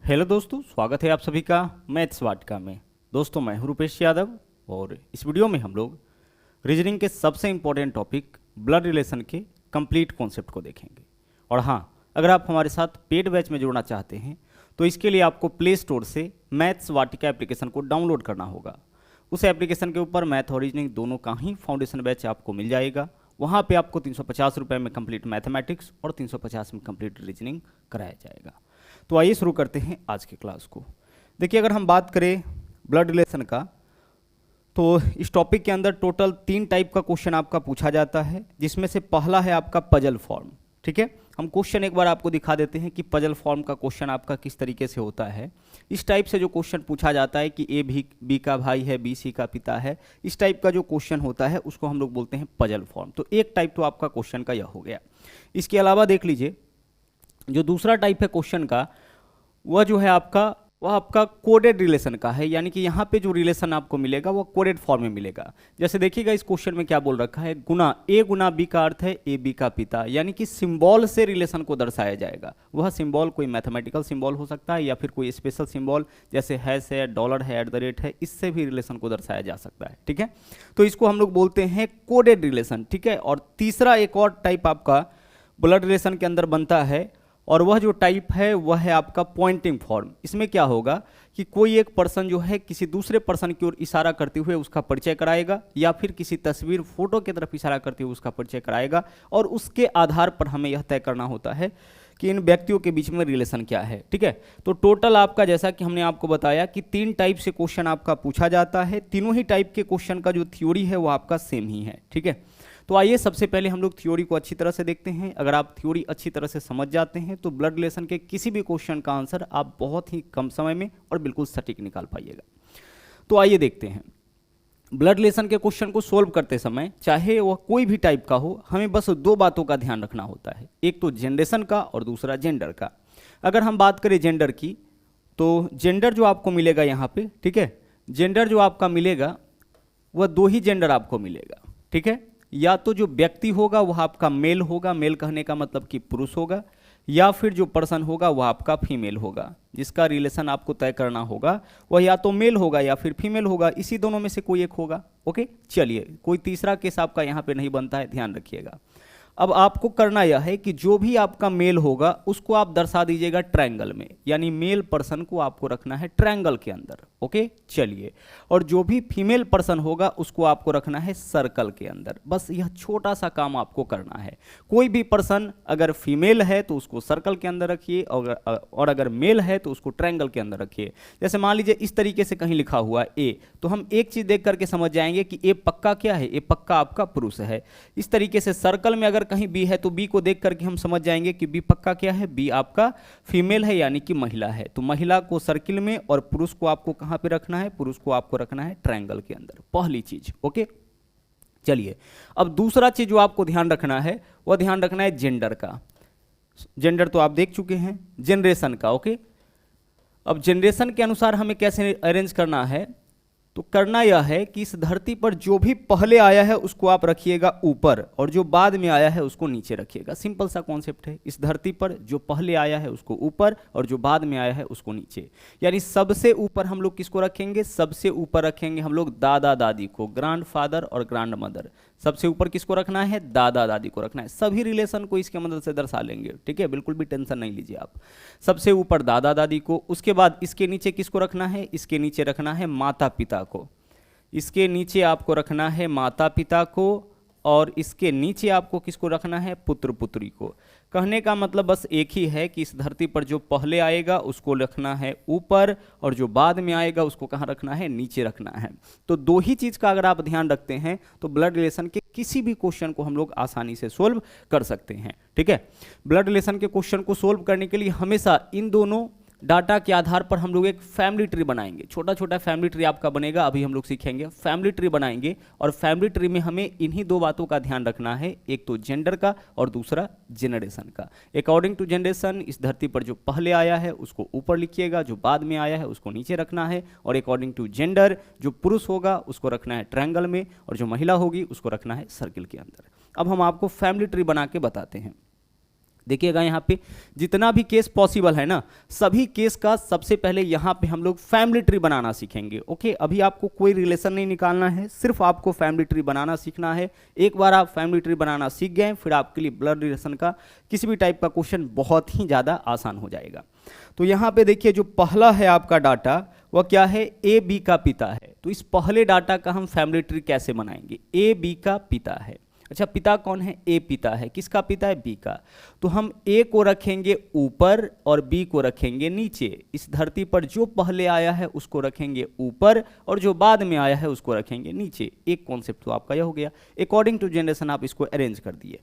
Hello दोस्तों, स्वागत है आप सभी का मैथ्स वाटिका में। दोस्तों मैं हूं रुपेश यादव और इस वीडियो में हम लोग रीजनिंग के सबसे इंपॉर्टेंट टॉपिक ब्लड रिलेशन के कंप्लीट कॉन्सेप्ट को देखेंगे। और हाँ, अगर आप हमारे साथ पेड बैच में जुड़ना चाहते हैं तो इसके लिए आपको प्ले स्टोर से मैथ्स वाटिका एप्लीकेशन को डाउनलोड करना होगा। उस एप्लीकेशन के ऊपर मैथ और रीजनिंग दोनों का ही फाउंडेशन बैच आपको मिल जाएगा। वहाँ पे आपको 350 रुपये में कंप्लीट मैथमेटिक्स और 350 में कंप्लीट रीजनिंग कराया जाएगा। तो आइए शुरू करते हैं आज की क्लास को। देखिए, अगर हम बात करें ब्लड रिलेशन का तो इस टॉपिक के अंदर टोटल 3 टाइप का क्वेश्चन आपका पूछा जाता है, जिसमें से पहला है आपका पजल फॉर्म। ठीक है, हम क्वेश्चन एक बार आपको दिखा देते हैं कि पजल फॉर्म का क्वेश्चन आपका किस तरीके से होता है। इस टाइप से जो क्वेश्चन पूछा जाता है कि ए भी बी का भाई है, बी सी का पिता है, इस टाइप का जो क्वेश्चन होता है उसको हम लोग बोलते हैं पजल फॉर्म। तो एक टाइप तो आपका क्वेश्चन का यह हो गया। इसके अलावा देख लीजिए, जो दूसरा टाइप है क्वेश्चन का वह आपका कोडेड रिलेशन का है, यानी कि यहाँ पे जो रिलेशन आपको मिलेगा वो कोडेड फॉर्म में मिलेगा। जैसे देखिएगा, इस क्वेश्चन में क्या बोल रखा है, गुना ए गुना बी का अर्थ है ए बी का पिता, यानी कि सिंबल से रिलेशन को दर्शाया जाएगा। वह सिंबल कोई मैथमेटिकल सिंबल हो सकता है या फिर कोई स्पेशल सिंबल जैसे हैश है, डॉलर है, @ है, इससे भी रिलेशन को दर्शाया जा सकता है। ठीक है, तो इसको हम लोग बोलते हैं कोडेड रिलेशन। ठीक है, और तीसरा एक और टाइप आपका ब्लड रिलेशन के अंदर बनता है, और वह जो टाइप है वह है आपका पॉइंटिंग फॉर्म। इसमें क्या होगा कि कोई एक पर्सन जो है किसी दूसरे पर्सन की ओर इशारा करते हुए उसका परिचय कराएगा, या फिर किसी तस्वीर फोटो की तरफ इशारा करते हुए उसका परिचय कराएगा, और उसके आधार पर हमें यह तय करना होता है कि इन व्यक्तियों के बीच में रिलेशन क्या है। ठीक है, तो टोटल आपका, जैसा कि हमने आपको बताया कि 3 टाइप से क्वेश्चन आपका पूछा जाता है। तीनों ही टाइप के क्वेश्चन का जो थ्योरी है वो आपका सेम ही है। ठीक है, तो आइए सबसे पहले हम लोग थ्योरी को अच्छी तरह से देखते हैं। अगर आप थ्योरी अच्छी तरह से समझ जाते हैं तो ब्लड रिलेशन के किसी भी क्वेश्चन का आंसर आप बहुत ही कम समय में और बिल्कुल सटीक निकाल पाइएगा। तो आइए देखते हैं। ब्लड रिलेशन के क्वेश्चन को सोल्व करते समय, चाहे वह कोई भी टाइप का हो, हमें बस 2 बातों का ध्यान रखना होता है, एक तो जनरेशन का और दूसरा जेंडर का। अगर हम बात करें जेंडर की, तो जेंडर जो आपको मिलेगा यहाँ पे, ठीक है, जेंडर जो आपका मिलेगा वह 2 ही जेंडर आपको मिलेगा। ठीक है, या तो जो व्यक्ति होगा वह आपका मेल होगा, मेल कहने का मतलब कि पुरुष होगा, या फिर जो पर्सन होगा वह आपका फीमेल होगा। जिसका रिलेशन आपको तय करना होगा वह या तो मेल होगा या फिर फीमेल होगा, इसी दोनों में से कोई एक होगा। ओके, चलिए, कोई तीसरा केस आपका यहाँ पे नहीं बनता है, ध्यान रखिएगा। अब आपको करना यह है कि जो भी आपका मेल होगा उसको आप दर्शा दीजिएगा ट्रायंगल में, यानी मेल पर्सन को आपको रखना है ट्रायंगल के अंदर। ओके, चलिए, और जो भी फीमेल पर्सन होगा उसको आपको रखना है सर्कल के अंदर। बस यह छोटा सा काम आपको करना है। कोई भी पर्सन अगर फीमेल है तो उसको सर्कल के अंदर रखिए, और अगर मेल है तो उसको ट्रायंगल के अंदर रखिए। जैसे मान लीजिए इस तरीके से कहीं लिखा हुआ है ए, तो हम एक चीज देख करके समझ जाएंगे कि ए पक्का क्या है, ए पक्का आपका पुरुष है। इस तरीके से सर्कल में अगर कहीं बी है तो बी को देख करके हम समझ जाएंगे कि बी पक्का क्या है, बी आपका फीमेल है, यानी कि महिला है। तो महिला को सर्किल में और पुरुष को आपको कहां पे रखना है, पुरुष को आपको रखना है ट्रायंगल के अंदर, पहली चीज। ओके, चलिए, अब दूसरा चीज जो आपको ध्यान रखना है वह ध्यान रखना है जेंडर का। जेंडर तो आप देख चुके हैं, जनरेशन का। ओके, अब जनरेशन के अनुसार हमें कैसे अरेंज करना है, तो करना यह है कि इस धरती पर जो भी पहले आया है उसको आप रखिएगा ऊपर, और जो बाद में आया है उसको नीचे रखिएगा। सिंपल सा कॉन्सेप्ट है। इस धरती पर जो पहले आया है उसको ऊपर और जो बाद में आया है उसको नीचे। यानी सबसे ऊपर हम लोग किसको रखेंगे, सबसे ऊपर रखेंगे हम लोग दादा दादी को, ग्रैंड फादर और ग्रैंड मदर। सबसे ऊपर किसको रखना है, दादा दादी को रखना है। सभी रिलेशन को इसके मदद से दर्शा लेंगे। ठीक है, बिल्कुल भी टेंशन नहीं लीजिए आप। सबसे ऊपर दादा दादी को, उसके बाद इसके नीचे किसको रखना है, इसके नीचे रखना है माता पिता को, इसके नीचे आपको रखना है माता पिता को, और इसके नीचे आपको किसको रखना है, पुत्र पुत्री को। कहने का मतलब बस एक ही है कि इस धरती पर जो पहले आएगा उसको रखना है ऊपर, और जो बाद में आएगा उसको कहाँ रखना है, नीचे रखना है। तो 2 ही चीज़ का अगर आप ध्यान रखते हैं तो ब्लड रिलेशन के किसी भी क्वेश्चन को हम लोग आसानी से सोल्व कर सकते हैं। ठीक है, ब्लड रिलेशन के क्वेश्चन को सोल्व करने के लिए हमेशा इन दोनों डाटा के आधार पर हम लोग एक फैमिली ट्री बनाएंगे। छोटा छोटा फैमिली ट्री आपका बनेगा, अभी हम लोग सीखेंगे। फैमिली ट्री बनाएंगे, और फैमिली ट्री में हमें इन्हीं 2 बातों का ध्यान रखना है, एक तो जेंडर का और दूसरा जनरेशन का। अकॉर्डिंग टू जनरेशन, इस धरती पर जो पहले आया है उसको ऊपर लिखिएगा, जो बाद में आया है उसको नीचे रखना है, और अकॉर्डिंग टू जेंडर, जो पुरुष होगा उसको रखना है ट्रायंगल में, और जो महिला होगी उसको रखना है सर्किल के अंदर। अब हम आपको फैमिली ट्री बना के बताते हैं। देखिएगा यहाँ पे जितना भी केस पॉसिबल है ना, सभी केस का सबसे पहले यहाँ पे हम लोग फैमिली ट्री बनाना सीखेंगे। ओके, अभी आपको कोई रिलेशन नहीं निकालना है, सिर्फ आपको फैमिली ट्री बनाना सीखना है। एक बार आप फैमिली ट्री बनाना सीख गए, फिर आपके लिए ब्लड रिलेशन का किसी भी टाइप का क्वेश्चन बहुत ही ज़्यादा आसान हो जाएगा। तो यहाँ पे देखिए जो पहला है आपका डाटा वह क्या है, ए बी का पिता है। तो इस पहले डाटा का हम फैमिली ट्री कैसे बनाएंगे, ए बी का पिता है। अच्छा, पिता कौन है, ए पिता है, किसका पिता है, बी का। तो हम ए को रखेंगे ऊपर और बी को रखेंगे नीचे। इस धरती पर जो पहले आया है उसको रखेंगे ऊपर और जो बाद में आया है उसको रखेंगे नीचे। एक कॉन्सेप्ट तो आपका यह हो गया, अकॉर्डिंग टू जनरेशन आप इसको अरेंज कर दिए।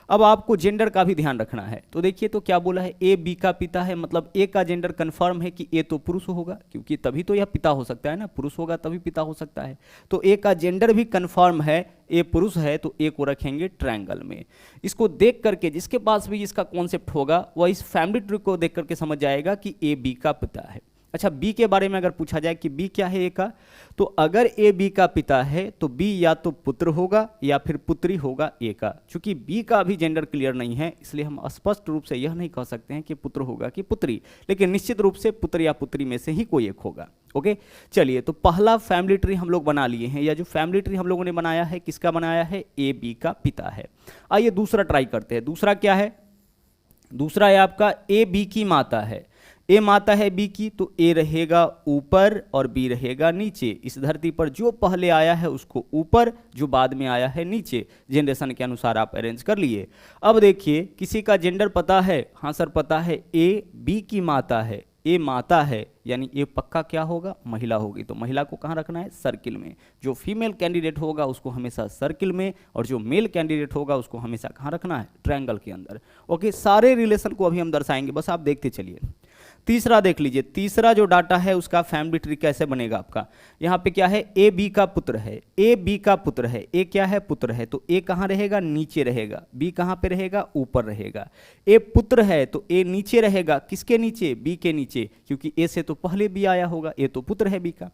अब आपको जेंडर का भी ध्यान रखना है। तो देखिए तो क्या बोला है, ए बी का पिता है, मतलब ए का जेंडर कंफर्म है कि ए तो पुरुष होगा, क्योंकि तभी तो यह पिता हो सकता है ना, पुरुष होगा तभी पिता हो सकता है। तो ए का जेंडर भी कंफर्म है, ए पुरुष है, तो ए को रखेंगे ट्रायंगल में। इसको देख करके जिसके पास भी इसका कॉन्सेप्ट होगा वह इस फैमिली ट्री को देख करके समझ जाएगा कि ए बी का पिता है। अच्छा, बी के बारे में अगर पूछा जाए कि बी क्या है ए का, तो अगर ए बी का पिता है तो बी या तो पुत्र होगा या फिर पुत्री होगा ए का। चूंकि बी का भी जेंडर क्लियर नहीं है, इसलिए हम स्पष्ट रूप से यह नहीं कह सकते हैं कि पुत्र होगा कि पुत्री, लेकिन निश्चित रूप से पुत्र या पुत्री में से ही कोई एक होगा। ओके, चलिए तो पहला फैमिली ट्री हम लोग बना लिए हैं, या जो फैमिली ट्री हम लोगों ने बनाया है किसका बनाया है, ए बी का पिता है। आइए दूसरा ट्राई करते हैं। दूसरा क्या है, दूसरा है आपका ए बी की माता है। ए माता है बी की, तो ए रहेगा ऊपर और बी रहेगा नीचे। इस धरती पर जो पहले आया है उसको ऊपर, जो बाद में आया है नीचे। जनरेशन के अनुसार आप अरेंज कर लिए। अब देखिए किसी का जेंडर पता है, हाँ सर पता है, ए बी की माता है। ए माता है यानी ए पक्का क्या होगा, महिला होगी। तो महिला को कहाँ रखना है, सर्किल में। जो फीमेल कैंडिडेट होगा उसको हमेशा सर्किल में, और जो मेल कैंडिडेट होगा उसको हमेशा कहाँ रखना है, ट्रायंगल के अंदर। ओके, सारे रिलेशन को अभी हम दर्शाएंगे, बस आप देखते चलिए। तीसरा देख लीजिए, तीसरा जो डाटा है उसका फैमिली ट्री कैसे बनेगा आपका। यहाँ पे क्या है, ए बी का पुत्र है, ए बी का पुत्र है, ए क्या है, पुत्र है, तो ए कहाँ रहेगा, नीचे रहेगा। बी कहाँ पे रहेगा, ऊपर रहेगा। ए पुत्र है तो ए नीचे रहेगा, किसके नीचे, बी के नीचे, क्योंकि ए से तो पहले बी आया होगा, ए तो पुत्र है बी का।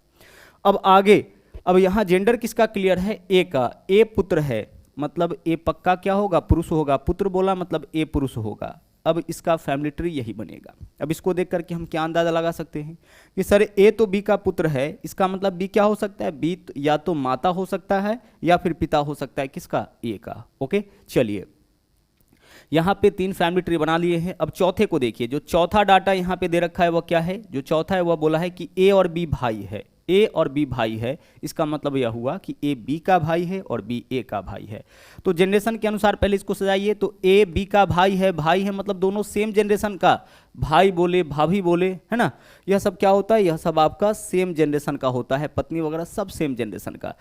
अब आगे, अब यहाँ जेंडर किसका क्लियर है, ए का। ए पुत्र है मतलब ए पक्का क्या होगा, पुरुष होगा। पुत्र बोला मतलब ए पुरुष होगा। अब इसका फैमिली ट्री यही बनेगा। अब इसको देख करके हम क्या अंदाजा लगा सकते हैं कि सर ए तो बी का पुत्र है, इसका मतलब बी क्या हो सकता है, बी या तो माता हो सकता है या फिर पिता हो सकता है, किसका, ए का। ओके, चलिए यहाँ पे 3 फैमिली ट्री बना लिए हैं। अब चौथे को देखिए, जो चौथा डाटा यहाँ पे दे रखा है वह क्या है, जो चौथा है वह बोला है कि ए और बी भाई है। ए और बी भाई है, इसका मतलब यह हुआ कि ए बी का भाई है और बी ए का भाई है। तो जनरेशन के अनुसार पहले इसको सजाइए। तो ए बी का भाई है मतलब दोनों सेम जनरेशन का, भाई बोले भाभी बोले, है ना, यह सब क्या होता है, यह सब आपका सेम जनरेशन का होता है, पत्नी वगैरह सब सेम जनरेशन का।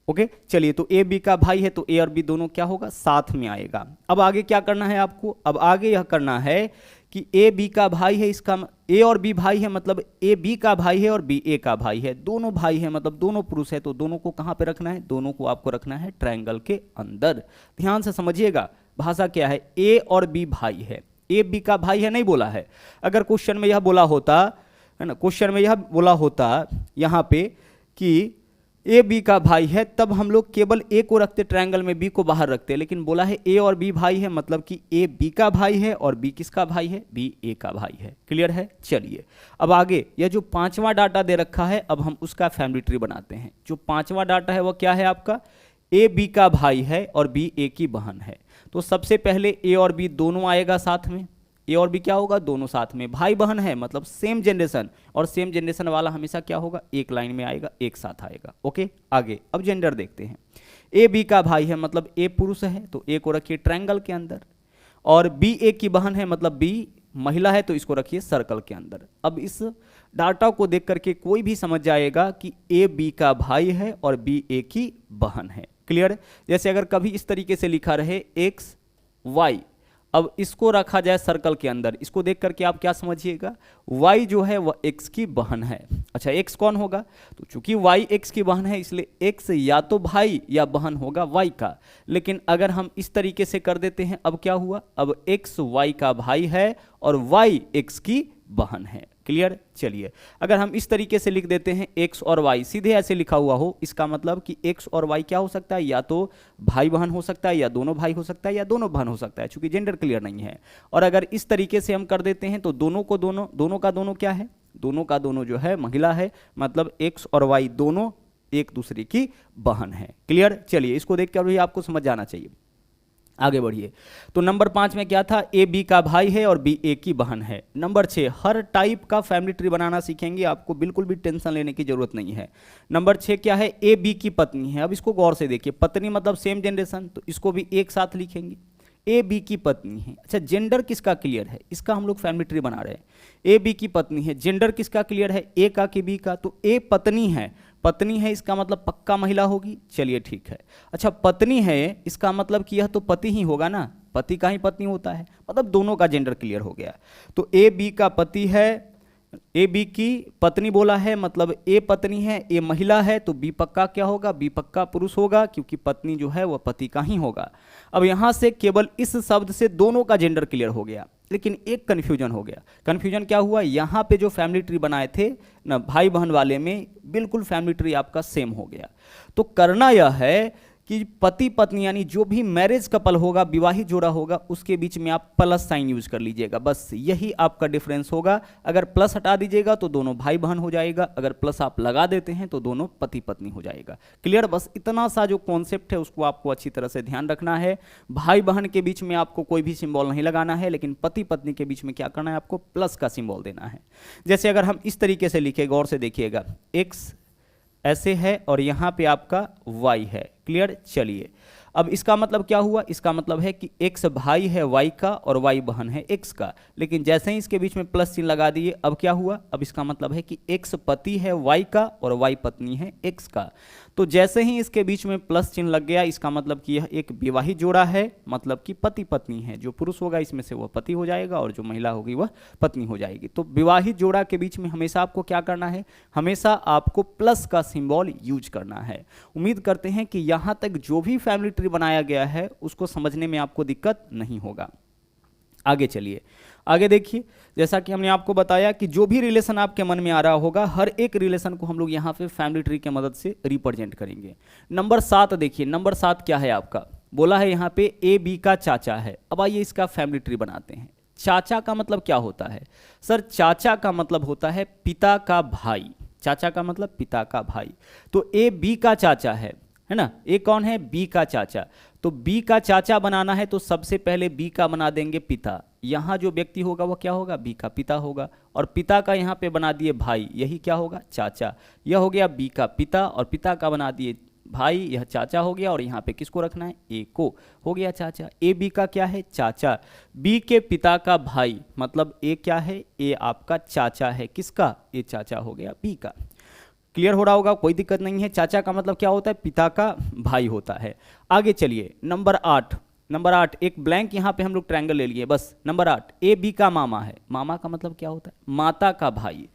ओके, चलिए तो ए बी का भाई है तो ए और बी दोनों क्या होगा, साथ में आएगा। अब आगे क्या करना है आपको, अब आगे यह करना है कि ए बी का भाई है, इसका ए और बी भाई है मतलब ए बी का भाई है और बी ए का भाई है, दोनों भाई है मतलब दोनों पुरुष है, तो दोनों को कहाँ पे रखना है, दोनों को आपको रखना है ट्रायंगल के अंदर। ध्यान से समझिएगा, भाषा क्या है, ए और बी भाई है, ए बी का भाई है नहीं बोला है। अगर क्वेश्चन में यह बोला होता है ना, क्वेश्चन में यह बोला होता यहाँ पे कि ए बी का भाई है, तब हम लोग केवल ए को रखते ट्रायंगल में, बी को बाहर रखते, लेकिन बोला है ए और बी भाई है मतलब कि ए बी का भाई है और बी किसका भाई है, बी ए का भाई है। क्लियर है, चलिए अब आगे यह जो 5वां डाटा दे रखा है अब हम उसका फैमिली ट्री बनाते हैं। जो 5वां डाटा है वो क्या है आपका, ए बी का भाई है और बी ए की बहन है। तो सबसे पहले ए और बी दोनों आएगा साथ में, ए और बी क्या होगा, दोनों साथ में। भाई बहन है मतलब सेम जनरेशन, और सेम जनरेशन वाला हमेशा क्या होगा, एक लाइन में आएगा, एक साथ आएगा। ओके, आगे अब जेंडर देखते हैं। ए बी का भाई है मतलब ए पुरुष है तो ए को रखिए ट्रायंगल के अंदर, और बी ए की बहन है मतलब बी महिला है तो इसको रखिए सर्कल के अंदर। अब इस डाटा को देख करके कोई भी समझ जाएगा कि ए बी का भाई है और बी ए की बहन है। क्लियर, जैसे अगर कभी इस तरीके से लिखा रहे एक्स वाई, अब इसको रखा जाए सर्कल के अंदर, इसको देख करके आप क्या समझिएगा, y जो है वह x की बहन है। अच्छा, x कौन होगा, तो चूंकि y x की बहन है इसलिए x या तो भाई या बहन होगा y का। लेकिन अगर हम इस तरीके से कर देते हैं, अब क्या हुआ, अब x y का भाई है और y x की बहन है। क्लियर। चलिए अगर हम इस तरीके से लिख देते हैं x और y, सीधे ऐसे लिखा हुआ हो, इसका मतलब कि x और y क्या हो सकता है, या तो भाई बहन हो सकता है, या दोनों भाई हो सकता है, या दोनों बहन हो सकता है, चूंकि जेंडर क्लियर नहीं है। और अगर इस तरीके से हम कर देते हैं तो दोनों को दोनों, दोनों का दोनों क्या है, दोनों का दोनों जो है महिला है, मतलब x और y दोनों एक दूसरे की बहन है। क्लियर। चलिए इसको देख कर भी आपको समझ जाना चाहिए। आगे बढ़िए। तो नंबर 5 में क्या था, ए बी का भाई है और बी ए की बहन है। नंबर 6, हर टाइप का फैमिली ट्री बनाना सीखेंगे, आपको बिल्कुल भी टेंशन लेने की जरूरत नहीं है। नंबर 6 क्या है, ए बी की पत्नी है। अब इसको गौर से देखिए, पत्नी मतलब सेम जनरेशन, तो इसको भी एक साथ लिखेंगे, ए बी की पत्नी है। अच्छा, जेंडर किसका क्लियर है, इसका हम लोग फैमिली ट्री बना रहे हैं। ए बी की पत्नी है, जेंडर किसका क्लियर है, ए का कि बी का, तो ए पत्नी है, पत्नी है इसका मतलब पक्का महिला होगी। चलिए ठीक है। अच्छा, पत्नी है इसका मतलब कि यह तो पति ही होगा ना, पति का ही पत्नी होता है, मतलब दोनों का जेंडर क्लियर हो गया। तो ए बी का पति है, ए बी की पत्नी बोला है, मतलब ए पत्नी है, ए महिला है, तो बी पक्का क्या होगा, बी पक्का पुरुष होगा, क्योंकि पत्नी जो है वह पति का ही होगा। अब यहां से केवल इस शब्द से दोनों का जेंडर क्लियर हो गया, लेकिन एक कन्फ्यूजन हो गया। कन्फ्यूजन क्या हुआ, यहाँ पे जो फैमिली ट्री बनाए थे ना भाई बहन वाले में, बिल्कुल फैमिली ट्री आपका सेम हो गया। तो करना यह है कि पति पत्नी यानी जो भी मैरिज कपल होगा, विवाहित जोड़ा होगा, उसके बीच में आप प्लस साइन यूज कर लीजिएगा, बस यही आपका डिफरेंस होगा। अगर प्लस हटा दीजिएगा तो दोनों भाई बहन हो जाएगा, अगर प्लस आप लगा देते हैं तो दोनों पति पत्नी हो जाएगा। क्लियर। बस इतना सा जो कॉन्सेप्ट है उसको आपको अच्छी तरह से ध्यान रखना है। भाई बहन के बीच में आपको कोई भी सिंबल नहीं लगाना है, लेकिन पति पत्नी के बीच में क्या करना है, आपको प्लस का सिंबल देना है। जैसे अगर हम इस तरीके से लिखे, गौर से देखिएगा, एक्स ऐसे है और यहाँ पे आपका y है। क्लियर। चलिए अब इसका मतलब क्या हुआ, इसका मतलब है कि x भाई है y का और y बहन है x का, लेकिन जैसे ही इसके बीच में प्लस चिन्ह लगा दिए, अब क्या हुआ, अब इसका मतलब है कि x पति है y का और y पत्नी है x का। तो जैसे ही इसके बीच में प्लस चिन्ह लग गया, इसका मतलब कि यह एक विवाहित जोड़ा है, मतलब कि पति पत्नी है। जो पुरुष होगा इसमें से वह पति हो जाएगा और जो महिला होगी वह पत्नी हो जाएगी। तो विवाहित जोड़ा के बीच में हमेशा आपको क्या करना है, हमेशा आपको प्लस का सिंबल यूज करना है। उम्मीद करते हैं कि यहाँ तक जो भी फैमिली ट्री बनाया गया है उसको समझने में आपको दिक्कत नहीं होगा। आगे चलिए, आगे देखिए, जैसा कि हमने आपको बताया कि जो भी रिलेशन आपके मन में आ रहा होगा, हर एक रिलेशन को हम लोग यहाँ पे फैमिली ट्री की मदद से रिप्रेजेंट करेंगे। नंबर 7 देखिए, नंबर 7 क्या है आपका, बोला है यहाँ पे ए बी का चाचा है। अब आइए इसका फैमिली ट्री बनाते हैं। चाचा का मतलब क्या होता है, सर चाचा का मतलब होता है पिता का भाई, चाचा का मतलब पिता का भाई। तो ए बी का चाचा है ना, ए कौन है, बी का चाचा। तो बी का चाचा बनाना है तो सबसे पहले बी का बना देंगे पिता, यहाँ जो व्यक्ति होगा वह क्या होगा, बी का पिता होगा, और पिता का यहाँ पे बना दिए भाई, यही क्या होगा, चाचा। यह हो गया बी का पिता, और पिता का बना दिए भाई, यह चाचा हो गया, और यहाँ पे किसको रखना है, ए को, हो गया चाचा। ए बी का क्या है, चाचा। बी के पिता का भाई, मतलब ए क्या है, ए आपका चाचा है, किसका, ए चाचा हो गया बी का। क्लियर हो रहा होगा, कोई दिक्कत नहीं है। चाचा का मतलब क्या होता है, पिता का भाई होता है। आगे चलिए, नंबर 8, नंबर 8 एक ब्लैंक यहाँ पे हम लोग ट्रायंगल ले लिए बस। नंबर 8 ए बी का मामा है, मामा का मतलब क्या होता है, माता का भाई।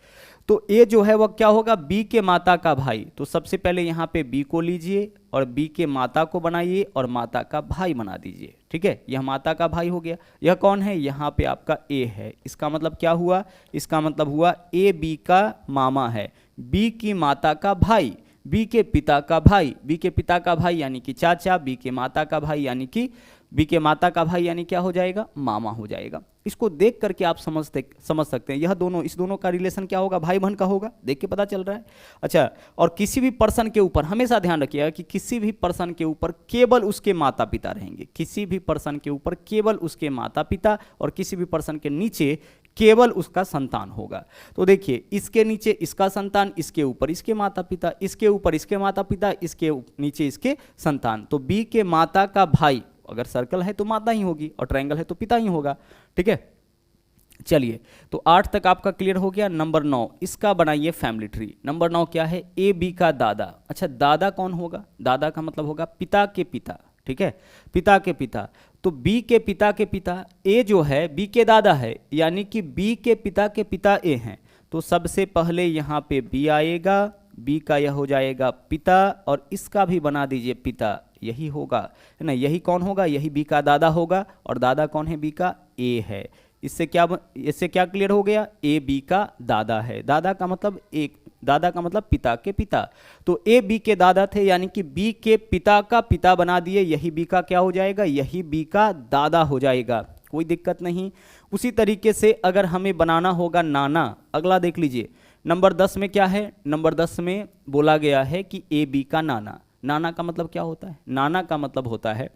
तो ए जो है वह क्या होगा, बी के माता का भाई। तो सबसे पहले यहाँ पे बी को लीजिए और बी के माता को बनाइए और माता का भाई बना दीजिए, ठीक है। यह माता का भाई हो गया। यह कौन है, यहाँ पे आपका ए है। इसका मतलब क्या हुआ, इसका मतलब हुआ ए बी का मामा है, बी की माता का भाई, बी के पिता का भाई, बी के पिता का भाई यानी कि चाचा, बी के माता का भाई यानी कि बी के माता का भाई यानी क्या हो जाएगा, मामा हो जाएगा। इसको देख करके आप समझ सकते हैं यह दोनों, इस दोनों का रिलेशन क्या होगा, भाई बहन का होगा, देख के पता चल रहा है। अच्छा, और किसी भी पर्सन के ऊपर हमेशा ध्यान रखिएगा कि किसी भी पर्सन के ऊपर केवल उसके माता पिता रहेंगे, किसी भी पर्सन के ऊपर केवल उसके माता पिता, और किसी भी पर्सन के नीचे केवल उसका संतान होगा। तो देखिए, इसके नीचे इसका संतान, इसके ऊपर इसके माता पिता, इसके ऊपर इसके माता पिता, इसके नीचे इसके संतान। तो बी के माता का भाई, अगर सर्कल है तो माता ही होगी और ट्रायंगल है तो पिता ही होगा, ठीक है। चलिए, तो 8 तक आपका क्लियर हो गया। नंबर 9 इसका बनाइए फैमिली ट्री। नंबर 9 क्या है, ए बी का दादा। अच्छा, दादा कौन होगा, दादा का मतलब होगा पिता के पिता, ठीक है, पिता के पिता। तो बी के पिता के पिता, ए जो है बी के दादा है, यानी कि बी के पिता के पिता ए हैं। तो सबसे पहले यहाँ पे बी आएगा, बी का यह हो जाएगा पिता, और इसका भी बना दीजिए पिता, यही होगा, है ना। यही कौन होगा, यही बी का दादा होगा, और दादा कौन है, बी का ए है। इससे क्या क्लियर हो गया, ए बी का दादा है। दादा का मतलब दादा का मतलब पिता के पिता, तो ए बी के दादा थे, यानी कि बी के पिता का पिता बना दिए, यही बी का क्या हो जाएगा, यही बी का दादा हो जाएगा, कोई दिक्कत नहीं। उसी तरीके से अगर हमें बनाना होगा नाना, अगला देख लीजिए नंबर 10 में क्या है, नंबर 10 में बोला गया है कि ए बी का नाना। नाना का मतलब क्या होता है, नाना का मतलब होता है,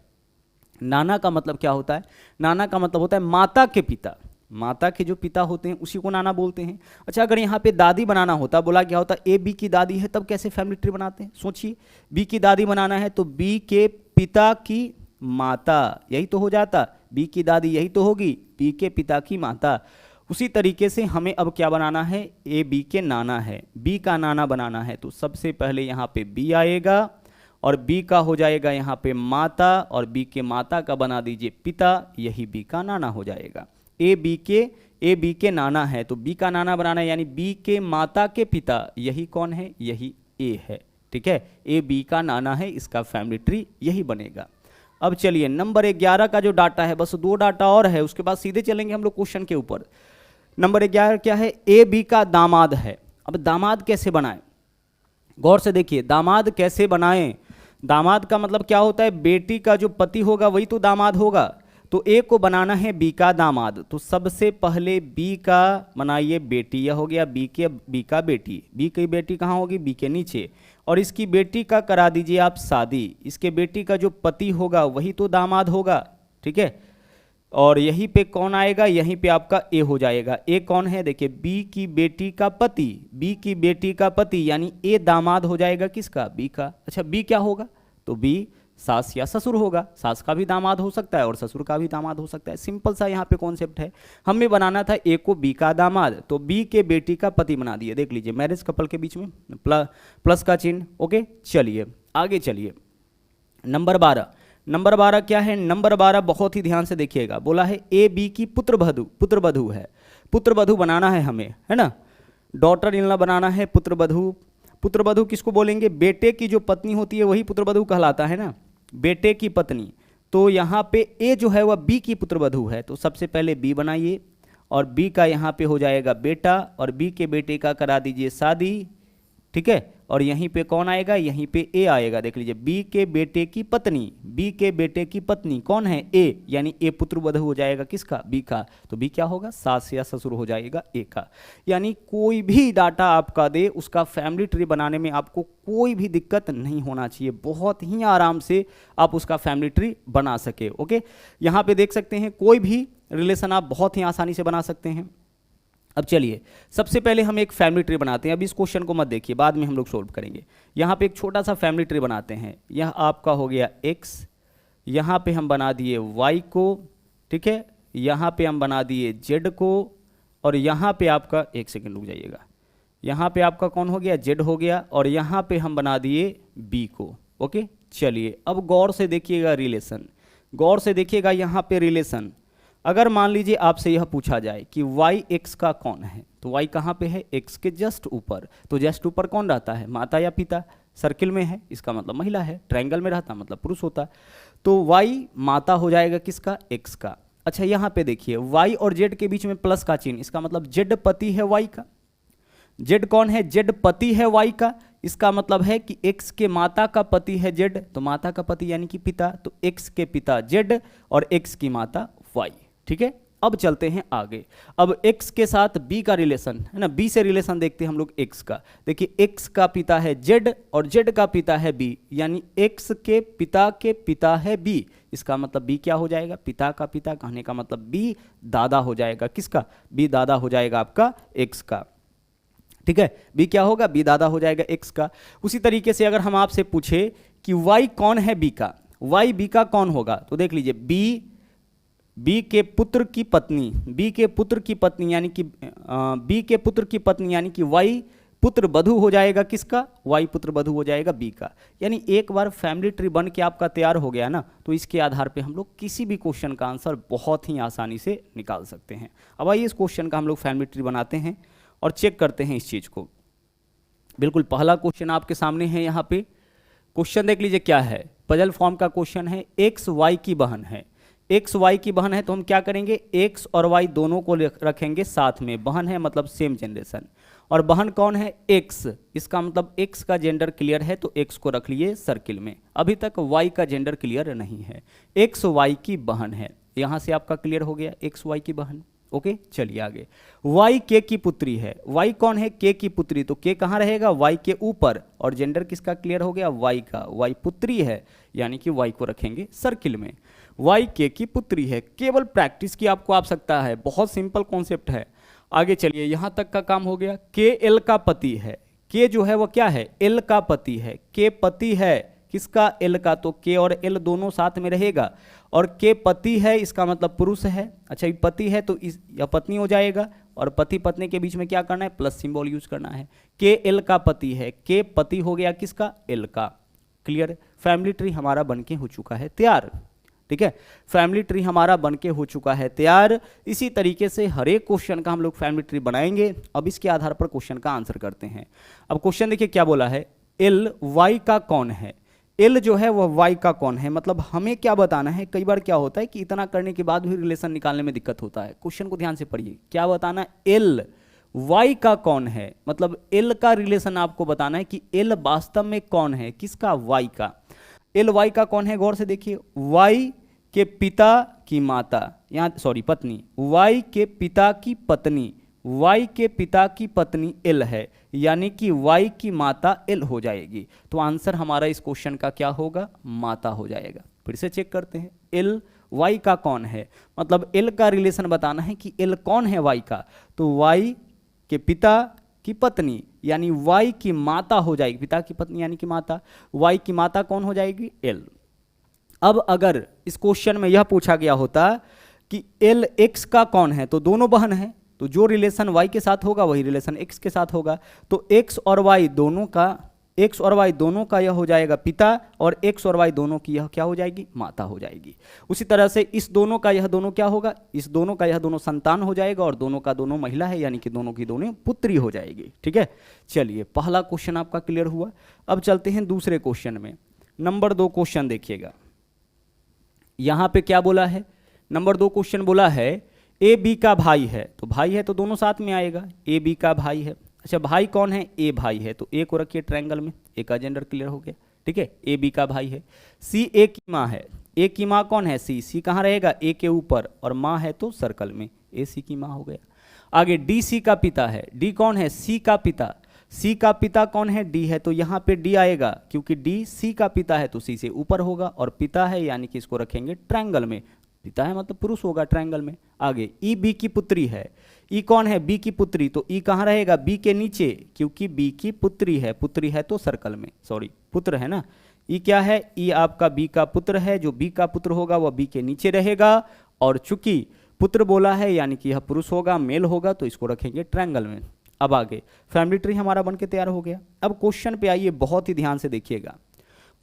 नाना का मतलब क्या होता है, नाना का मतलब होता है माता के पिता, माता के जो पिता होते हैं उसी को नाना बोलते हैं। अच्छा, अगर यहाँ पे दादी बनाना होता, बोला क्या होता, ए बी की दादी है, तब कैसे फैमिली ट्री बनाते हैं, सोचिए, बी की दादी बनाना है तो बी के पिता की माता, यही तो हो जाता, बी की दादी यही तो होगी, बी के पिता की माता। उसी तरीके से हमें अब क्या बनाना है, ए बी के नाना है, बी का नाना बनाना है, तो सबसे पहले यहाँ पे बी आएगा और बी का हो जाएगा यहाँ पे माता, और बी के माता का बना दीजिए पिता, यही बी का नाना हो जाएगा। ए बी के नाना है तो बी का नाना बनाना है, यानी बी के माता के पिता, यही कौन है, यही ए है, ठीक है, ए बी का नाना है, इसका फैमिली ट्री यही बनेगा। अब चलिए नंबर 11 का जो डाटा है, बस 2 डाटा और है, उसके बाद सीधे चलेंगे हम लोग क्वेश्चन के ऊपर। नंबर 11 क्या है, ए बी का दामाद है। अब दामाद कैसे बनाएं, गौर से देखिए, दामाद कैसे बनाएं। दामाद का मतलब क्या होता है, बेटी का जो पति होगा वही तो दामाद होगा, तो ए को बनाना है बी का दामाद, तो सबसे पहले बी का बनाइए बेटी, यह हो गया बी का बेटी, बी की बेटी कहाँ होगी, बी के नीचे, और इसकी बेटी का करा दीजिए आप शादी, इसके बेटी का जो पति होगा वही तो दामाद होगा, ठीक है, और यहीं पे कौन आएगा, यहीं पे आपका ए हो जाएगा। ए कौन है, देखिए बी की बेटी का पति, बी की बेटी का पति, यानी ए दामाद हो जाएगा किसका, बी का। अच्छा, बी क्या होगा, तो बी सास या ससुर होगा, सास का भी दामाद हो सकता है और ससुर का भी दामाद हो सकता है, सिंपल सा यहाँ पे कॉन्सेप्ट है। हमें बनाना था ए को बी का दामाद, तो बी के बेटी का पति बना दिए, देख लीजिए मैरिज कपल के बीच में प्लस का चिन्ह, ओके। चलिए आगे चलिए, नंबर 12 क्या है, नंबर 12 बहुत ही ध्यान से देखिएगा, बोला है ए बी की पुत्रवधू है, पुत्रवधू बनाना है हमें, है ना, डॉटर इन लॉ बनाना है, पुत्रवधू किसको बोलेंगे, बेटे की जो पत्नी होती है वही पुत्रवधू कहलाता है ना, बेटे की पत्नी। तो यहाँ पे ए जो है वह बी की पुत्रवधू है, तो सबसे पहले बी बनाइए और बी का यहाँ पे हो जाएगा बेटा, और बी के बेटे का करा दीजिए शादी, ठीक है, और यहीं पे कौन आएगा, यहीं पे ए आएगा, देख लीजिए बी के बेटे की पत्नी, बी के बेटे की पत्नी कौन है, ए, यानी ए पुत्रवधू हो जाएगा किसका, बी का, तो बी क्या होगा, सास या ससुर हो जाएगा ए का। यानी कोई भी डाटा आपका दे, उसका फैमिली ट्री बनाने में आपको कोई भी दिक्कत नहीं होना चाहिए, बहुत ही आराम से आप उसका फैमिली ट्री बना सके, ओके। यहाँ पे देख सकते हैं कोई भी रिलेशन आप बहुत ही आसानी से बना सकते हैं। अब चलिए सबसे पहले हम एक फैमिली ट्री बनाते हैं, अब इस क्वेश्चन को मत देखिए, बाद में हम लोग सोल्व करेंगे। यहाँ पे एक छोटा सा फैमिली ट्री बनाते हैं, यह आपका हो गया x, यहाँ पे हम बना दिए y को, ठीक है, यहाँ पे हम बना दिए z को, और यहाँ पे आपका, एक सेकेंड रुक जाइएगा, यहाँ पे आपका कौन हो गया, z हो गया, और यहाँ पे हम बना दिए b को, ओके। चलिए अब गौर से देखिएगा रिलेशन, गौर से देखिएगा यहाँ पे रिलेशन। अगर मान लीजिए आपसे यह पूछा जाए कि y x का कौन है, तो y कहाँ पे है, x के जस्ट ऊपर, तो जस्ट ऊपर कौन रहता है, माता या पिता, सर्किल में है इसका मतलब महिला है, ट्रायंगल में रहता मतलब पुरुष होता, तो y माता हो जाएगा किसका, x का। अच्छा यहाँ पे देखिए y और z के बीच में प्लस का चिन्ह, इसका मतलब z पति है y का, z कौन है, z पति है y का, इसका मतलब है कि x के माता का पति है z, तो माता का पति यानी कि पिता, तो x के पिता z और x की माता y, ठीक है। अब चलते हैं आगे, अब x के साथ b का रिलेशन है ना, b से रिलेशन देखते हैं हम लोग x का। देखिए x का पिता है z और z का पिता है b, यानी x के पिता है b, इसका मतलब b क्या हो जाएगा, पिता का पिता कहने का मतलब b दादा हो जाएगा किसका, b दादा हो जाएगा आपका x का, ठीक है, b क्या होगा, b दादा हो जाएगा x का। उसी तरीके से अगर हम आपसे पूछे कि y कौन है b का, y b का कौन होगा, तो देख लीजिए बी के पुत्र की पत्नी, बी के पुत्र की पत्नी यानी कि बी के पुत्र की पत्नी यानी कि वाई पुत्र वधू हो जाएगा किसका, वाई पुत्र वधू हो जाएगा बी का। यानी एक बार फैमिली ट्री बन के आपका तैयार हो गया ना, तो इसके आधार पे हम लोग किसी भी क्वेश्चन का आंसर बहुत ही आसानी से निकाल सकते हैं। अब आइए इस क्वेश्चन का हम लोग फैमिली ट्री बनाते हैं और चेक करते हैं इस चीज़ को। बिल्कुल पहला क्वेश्चन आपके सामने है, यहाँ पे क्वेश्चन देख लीजिए क्या है, पजल फॉर्म का क्वेश्चन है, एक्स वाई की बहन है, एक्स वाई की बहन है तो हम क्या करेंगे, एक्स और वाई दोनों को रखेंगे साथ में, बहन है मतलब सेम जनरेशन, और बहन कौन है, एक्स, इसका मतलब एक्स का जेंडर क्लियर है तो एक्स को रख लिए सर्किल में। अभी तक वाई का जेंडर क्लियर नहीं है, एक्स वाई की बहन है, यहां से आपका क्लियर हो गया एक्स वाई की बहन। ओके, चलिए आगे। वाई के की पुत्री है, वाई कौन है, के की पुत्री, तो के कहाँ रहेगा, वाई के ऊपर, और जेंडर किसका क्लियर हो गया, वाई का, वाई पुत्री है यानी कि वाई को रखेंगे सर्किल में। वाई के की पुत्री है, केवल प्रैक्टिस की आपको आवश्यकता है, बहुत सिंपल कॉन्सेप्ट है। आगे चलिए, यहां तक का काम हो गया। के एल का पति है, के जो है वो क्या है, एल का पति है, के पति है किसका, एल का, तो के और एल दोनों साथ में रहेगा, और के पति है इसका मतलब पुरुष है। अच्छा, ये पति है तो इस यह पत्नी हो जाएगा, और पति पत्नी के बीच में क्या करना है, प्लस सिंबल यूज करना है। के एल का पति है, के पति हो गया किसका, एल का। क्लियर, फैमिली ट्री हमारा बनके हो चुका है तैयार। ठीक है, फैमिली ट्री हमारा बनके हो चुका है तैयार। इसी तरीके से हर एक क्वेश्चन का हम लोग फैमिली ट्री बनाएंगे। अब इसके आधार पर क्वेश्चन का आंसर करते हैं। अब क्वेश्चन देखिए क्या बोला है, एल वाई का कौन है, एल जो है वह वाई का कौन है, मतलब हमें क्या बताना है। कई बार क्या होता है कि इतना करने के बाद भी रिलेशन निकालने में दिक्कत होता है। क्वेश्चन को ध्यान से पढ़िए, क्या बताना, एल वाई का कौन है, मतलब एल का रिलेशन आपको बताना है कि एल वास्तव में कौन है, किसका, वाई का। एल वाई का कौन है, गौर से देखिए, वाई के पिता की माता, यहाँ सॉरी पत्नी, वाई के पिता की पत्नी, वाई के पिता की पत्नी एल है, यानी कि वाई की माता एल हो जाएगी। तो आंसर हमारा इस क्वेश्चन का क्या होगा, माता हो जाएगा। फिर से चेक करते हैं, एल वाई का कौन है, मतलब एल का रिलेशन बताना है कि एल कौन है वाई का, तो वाई के पिता की पत्नी यानी वाई की माता हो जाएगी, पिता की पत्नी यानी कि माता, वाई की माता कौन हो जाएगी, एल। अब अगर इस क्वेश्चन में यह पूछा गया होता कि एल एक्स का कौन है, तो दोनों बहन है, तो जो रिलेशन वाई के साथ होगा वही रिलेशन एक्स के साथ होगा, तो एक्स और वाई दोनों का यह हो जाएगा पिता, और एक्स और वाई दोनों की यह क्या हो जाएगी, माता हो जाएगी। उसी तरह से इस दोनों का यह दोनों क्या होगा, इस दोनों का यह दोनों संतान हो जाएगा, और दोनों का दोनों महिला है यानी कि दोनों की दोनों पुत्री हो जाएगी। ठीक है, चलिए पहला क्वेश्चन आपका क्लियर हुआ। अब चलते हैं दूसरे क्वेश्चन में। नंबर 2 क्वेश्चन देखिएगा, यहां पे क्या बोला है, नंबर 2 क्वेश्चन बोला है ए बी का भाई है, तो भाई है तो दोनों साथ में आएगा, ए बी का भाई है। अच्छा, भाई कौन है, ए भाई है, तो ए को रखिए ट्रायंगल में, ए का जेंडर क्लियर हो गया। ठीक है, ए बी का भाई है। सी ए की माँ है, ए की माँ कौन है, सी, सी कहाँ रहेगा, ए के ऊपर, और माँ है तो सर्कल में, ए सी की माँ हो गया। आगे डी सी का पिता है, डी कौन है, सी का पिता, सी का पिता कौन है, डी है, तो यहाँ पे डी आएगा, क्योंकि डी सी का पिता है तो सी से ऊपर होगा, और पिता है यानी कि इसको रखेंगे ट्रायंगल में, पिता है मतलब पुरुष होगा ट्रायंगल में। आगे ई बी की पुत्री है, ई कौन है, बी की पुत्री, तो ई कहाँ रहेगा, बी के नीचे, क्योंकि बी की पुत्री है तो सर्कल में, सॉरी पुत्र है ना, ई क्या है, ई आपका बी का पुत्र है, जो बी का पुत्र होगा वह बी के नीचे रहेगा, और चूंकि पुत्र बोला है यानी कि यह पुरुष होगा, मेल होगा, तो इसको रखेंगे ट्रायंगल में। अब आगे फैमिली ट्री हमारा बनके तैयार हो गया। अब क्वेश्चन पे आइए, बहुत ही ध्यान से देखिएगा,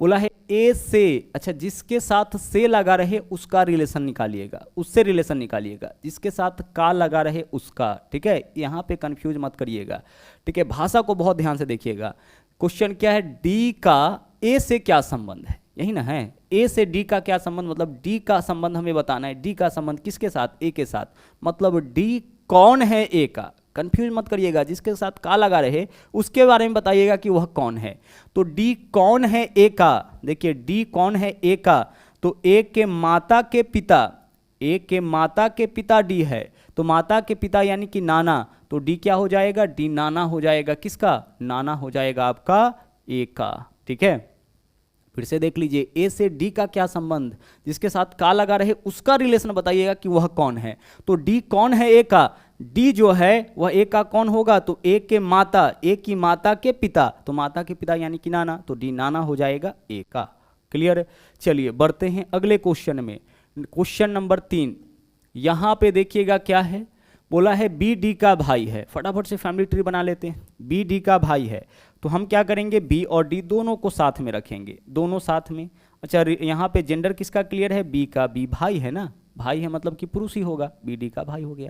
बोला है ए से, अच्छा जिसके साथ से लगा रहे उसका रिलेशन निकालिएगा, उससे रिलेशन निकालिएगा, जिसके साथ का लगा रहे उसका। ठीक है, यहां पे कंफ्यूज मत करिएगा। ठीक है, भाषा को बहुत ध्यान से देखिएगा। क्वेश्चन क्या है, डी का ए से क्या संबंध है, यही ना है, ए से डी का क्या संबंध, मतलब डी का संबंध हमें बताना है। डी का संबंध किसके साथ, ए के साथ, मतलब डी कौन है ए का, कंफ्यूज मत करिएगा, जिसके साथ का लगा रहे उसके बारे में बताइएगा कि वह कौन है। तो डी कौन है ए का, देखिए डी कौन है ए का, तो ए के माता के पिता, ए के माता के पिता डी है, तो माता के पिता यानी कि नाना, तो डी क्या हो जाएगा, डी नाना हो जाएगा, किसका, नाना हो जाएगा आपका ए का। ठीक है, फिर से देख लीजिए, ए से डी का क्या संबंध, जिसके साथ का लगा रहे उसका रिलेशन बताइएगा कि वह कौन है। तो डी कौन है ए का, डी जो है वह ए का कौन होगा, तो ए के माता, ए की माता के पिता, तो माता के पिता यानी कि नाना, तो डी नाना हो जाएगा ए का। क्लियर, चलिए बढ़ते हैं अगले क्वेश्चन में। क्वेश्चन नंबर 3, यहां पे देखिएगा क्या है, बोला है बी डी का भाई है। फटाफट से फैमिली ट्री बना लेते हैं। बी डी का भाई है तो हम क्या करेंगे, बी और डी दोनों को साथ में रखेंगे, दोनों साथ में। अच्छा, यहाँ पे जेंडर किसका क्लियर है, बी का, बी भाई है ना, भाई है मतलब कि पुरुष ही होगा, बी डी का भाई हो गया।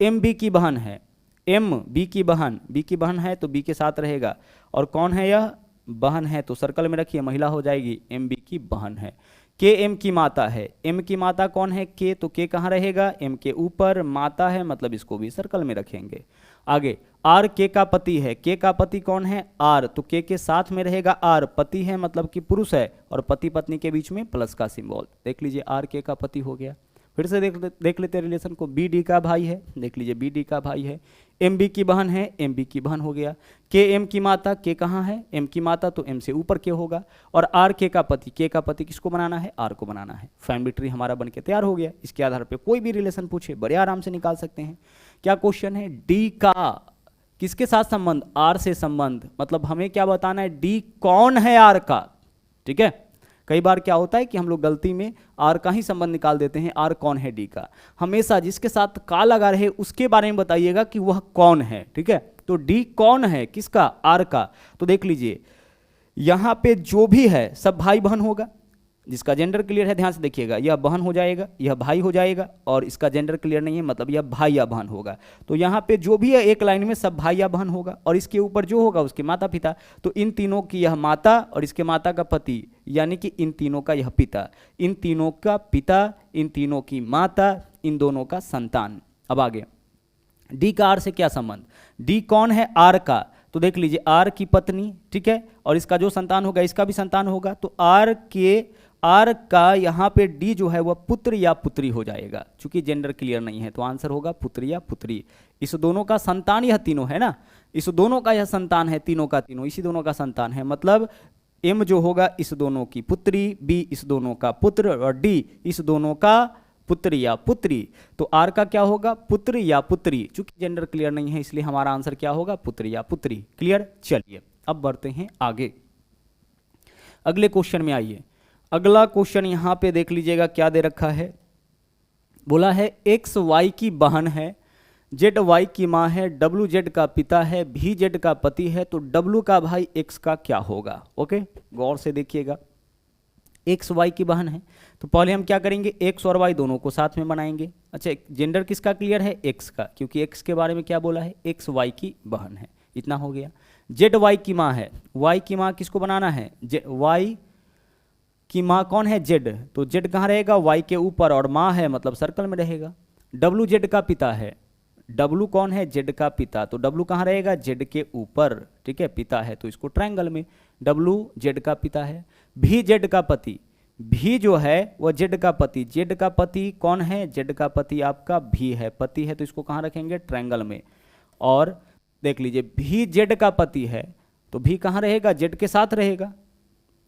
एम बी की बहन है, एम बी की बहन, बी की बहन है तो बी के साथ रहेगा, और कौन है यह, बहन है तो सर्कल में रखिए, महिला हो जाएगी, एम बी की बहन है। के एम की माता है, एम की माता कौन है, के, तो के कहाँ रहेगा, एम के ऊपर, माता है मतलब इसको भी सर्कल में रखेंगे। आगे आर के का पति है, के का पति कौन है, आर, तो के साथ में रहेगा आर, पति है मतलब कि पुरुष है, और पति पत्नी के बीच में प्लस का सिंबल, देख लीजिए आर के का पति हो गया। फिर से देख लेते हैं रिलेशन को, बी डी का भाई है, देख लीजिए बी डी का भाई है, एम बी की बहन है, एम बी की बहन हो गया, के एम की माता, के कहाँ है, एम की माता, तो एम से ऊपर के होगा, और आर के का पति, के का पति किसको बनाना है, आर को बनाना है। फैमिली ट्री हमारा बनके तैयार हो गया। इसके आधार पर कोई भी रिलेशन पूछे बड़े आराम से निकाल सकते हैं। क्या क्वेश्चन है, डी का किसके साथ संबंध, आर से संबंध, मतलब हमें क्या बताना है, डी कौन है आर का। ठीक है, कई बार क्या होता है कि हम लोग गलती में आर का ही संबंध निकाल देते हैं, आर कौन है डी का। हमेशा जिसके साथ का लगा रहे उसके बारे में बताइएगा कि वह कौन है। ठीक है, तो डी कौन है किसका, आर का। तो देख लीजिए यहां पे जो भी है सब भाई बहन होगा, जिसका जेंडर क्लियर है ध्यान से देखिएगा, यह बहन हो जाएगा, यह भाई हो जाएगा, और इसका जेंडर क्लियर नहीं है मतलब यह भाई या बहन होगा। तो यहाँ पे जो भी है एक लाइन में सब भाई या बहन होगा, और इसके ऊपर जो होगा उसके माता पिता। तो इन तीनों की यह माता और इसके माता का पति, यानी कि इन तीनों का यह पिता, इन तीनों का पिता, इन तीनों की माता, इन दोनों का संतान। अब आगे डी का आर से क्या संबंध, डी कौन है, आर का, तो देख लीजिए आर की पत्नी, ठीक है, और इसका जो संतान होगा इसका भी संतान होगा। तो आर का यहाँ पे डी जो है वह पुत्र या पुत्री हो जाएगा, चूंकि जेंडर क्लियर नहीं है तो आंसर होगा पुत्र या पुत्री। इस दोनों का संतान यह तीनों है ना, इस दोनों का यह संतान है, तीनों का तीनों इसी दोनों का संतान है, मतलब एम जो होगा इस दोनों की पुत्री, बी इस दोनों का पुत्र, और डी इस दोनों का पुत्र या पुत्री। तो आर का क्या होगा, पुत्र या पुत्री, चूंकि जेंडर क्लियर नहीं है इसलिए हमारा आंसर क्या होगा, पुत्र या पुत्री। क्लियर, चलिए अब बढ़ते हैं आगे, अगले क्वेश्चन में आइए। अगला क्वेश्चन यहां पे देख लीजिएगा क्या दे रखा है, बोला है एक्स वाई की बहन है, जेड वाई की माँ है, डब्ल्यू जेड का पिता है, भी जेड का पति है, तो डब्ल्यू का भाई एक्स का क्या होगा। ओके, गौर से देखिएगा, एक्स वाई की बहन है तो पहले हम क्या करेंगे, एक्स और वाई दोनों को साथ में बनाएंगे। अच्छा, जेंडर किसका क्लियर है, एक्स का, क्योंकि एक्स के बारे में क्या बोला है, एक्स वाई की बहन है, इतना हो गया। जेड वाई की माँ है, वाई की माँ किसको बनाना है, वाई की माँ कौन है, जेड, तो जेड कहाँ रहेगा, वाई के ऊपर, और माँ है मतलब सर्कल में रहेगा। डब्लू जेड का पिता है, डब्लू कौन है, जेड का पिता, तो डब्लू कहाँ रहेगा, जेड के ऊपर, ठीक है, पिता है तो इसको ट्रायंगल में, डब्लू जेड का पिता है। भी जेड का पति, भी जो है वह जेड का पति, जेड का पति कौन है, जेड का पति आपका भी है, पति है तो इसको कहाँ रखेंगे, ट्रायंगल में। और देख लीजिए भी जेड का पति है तो भी कहाँ रहेगा, जेड के साथ रहेगा,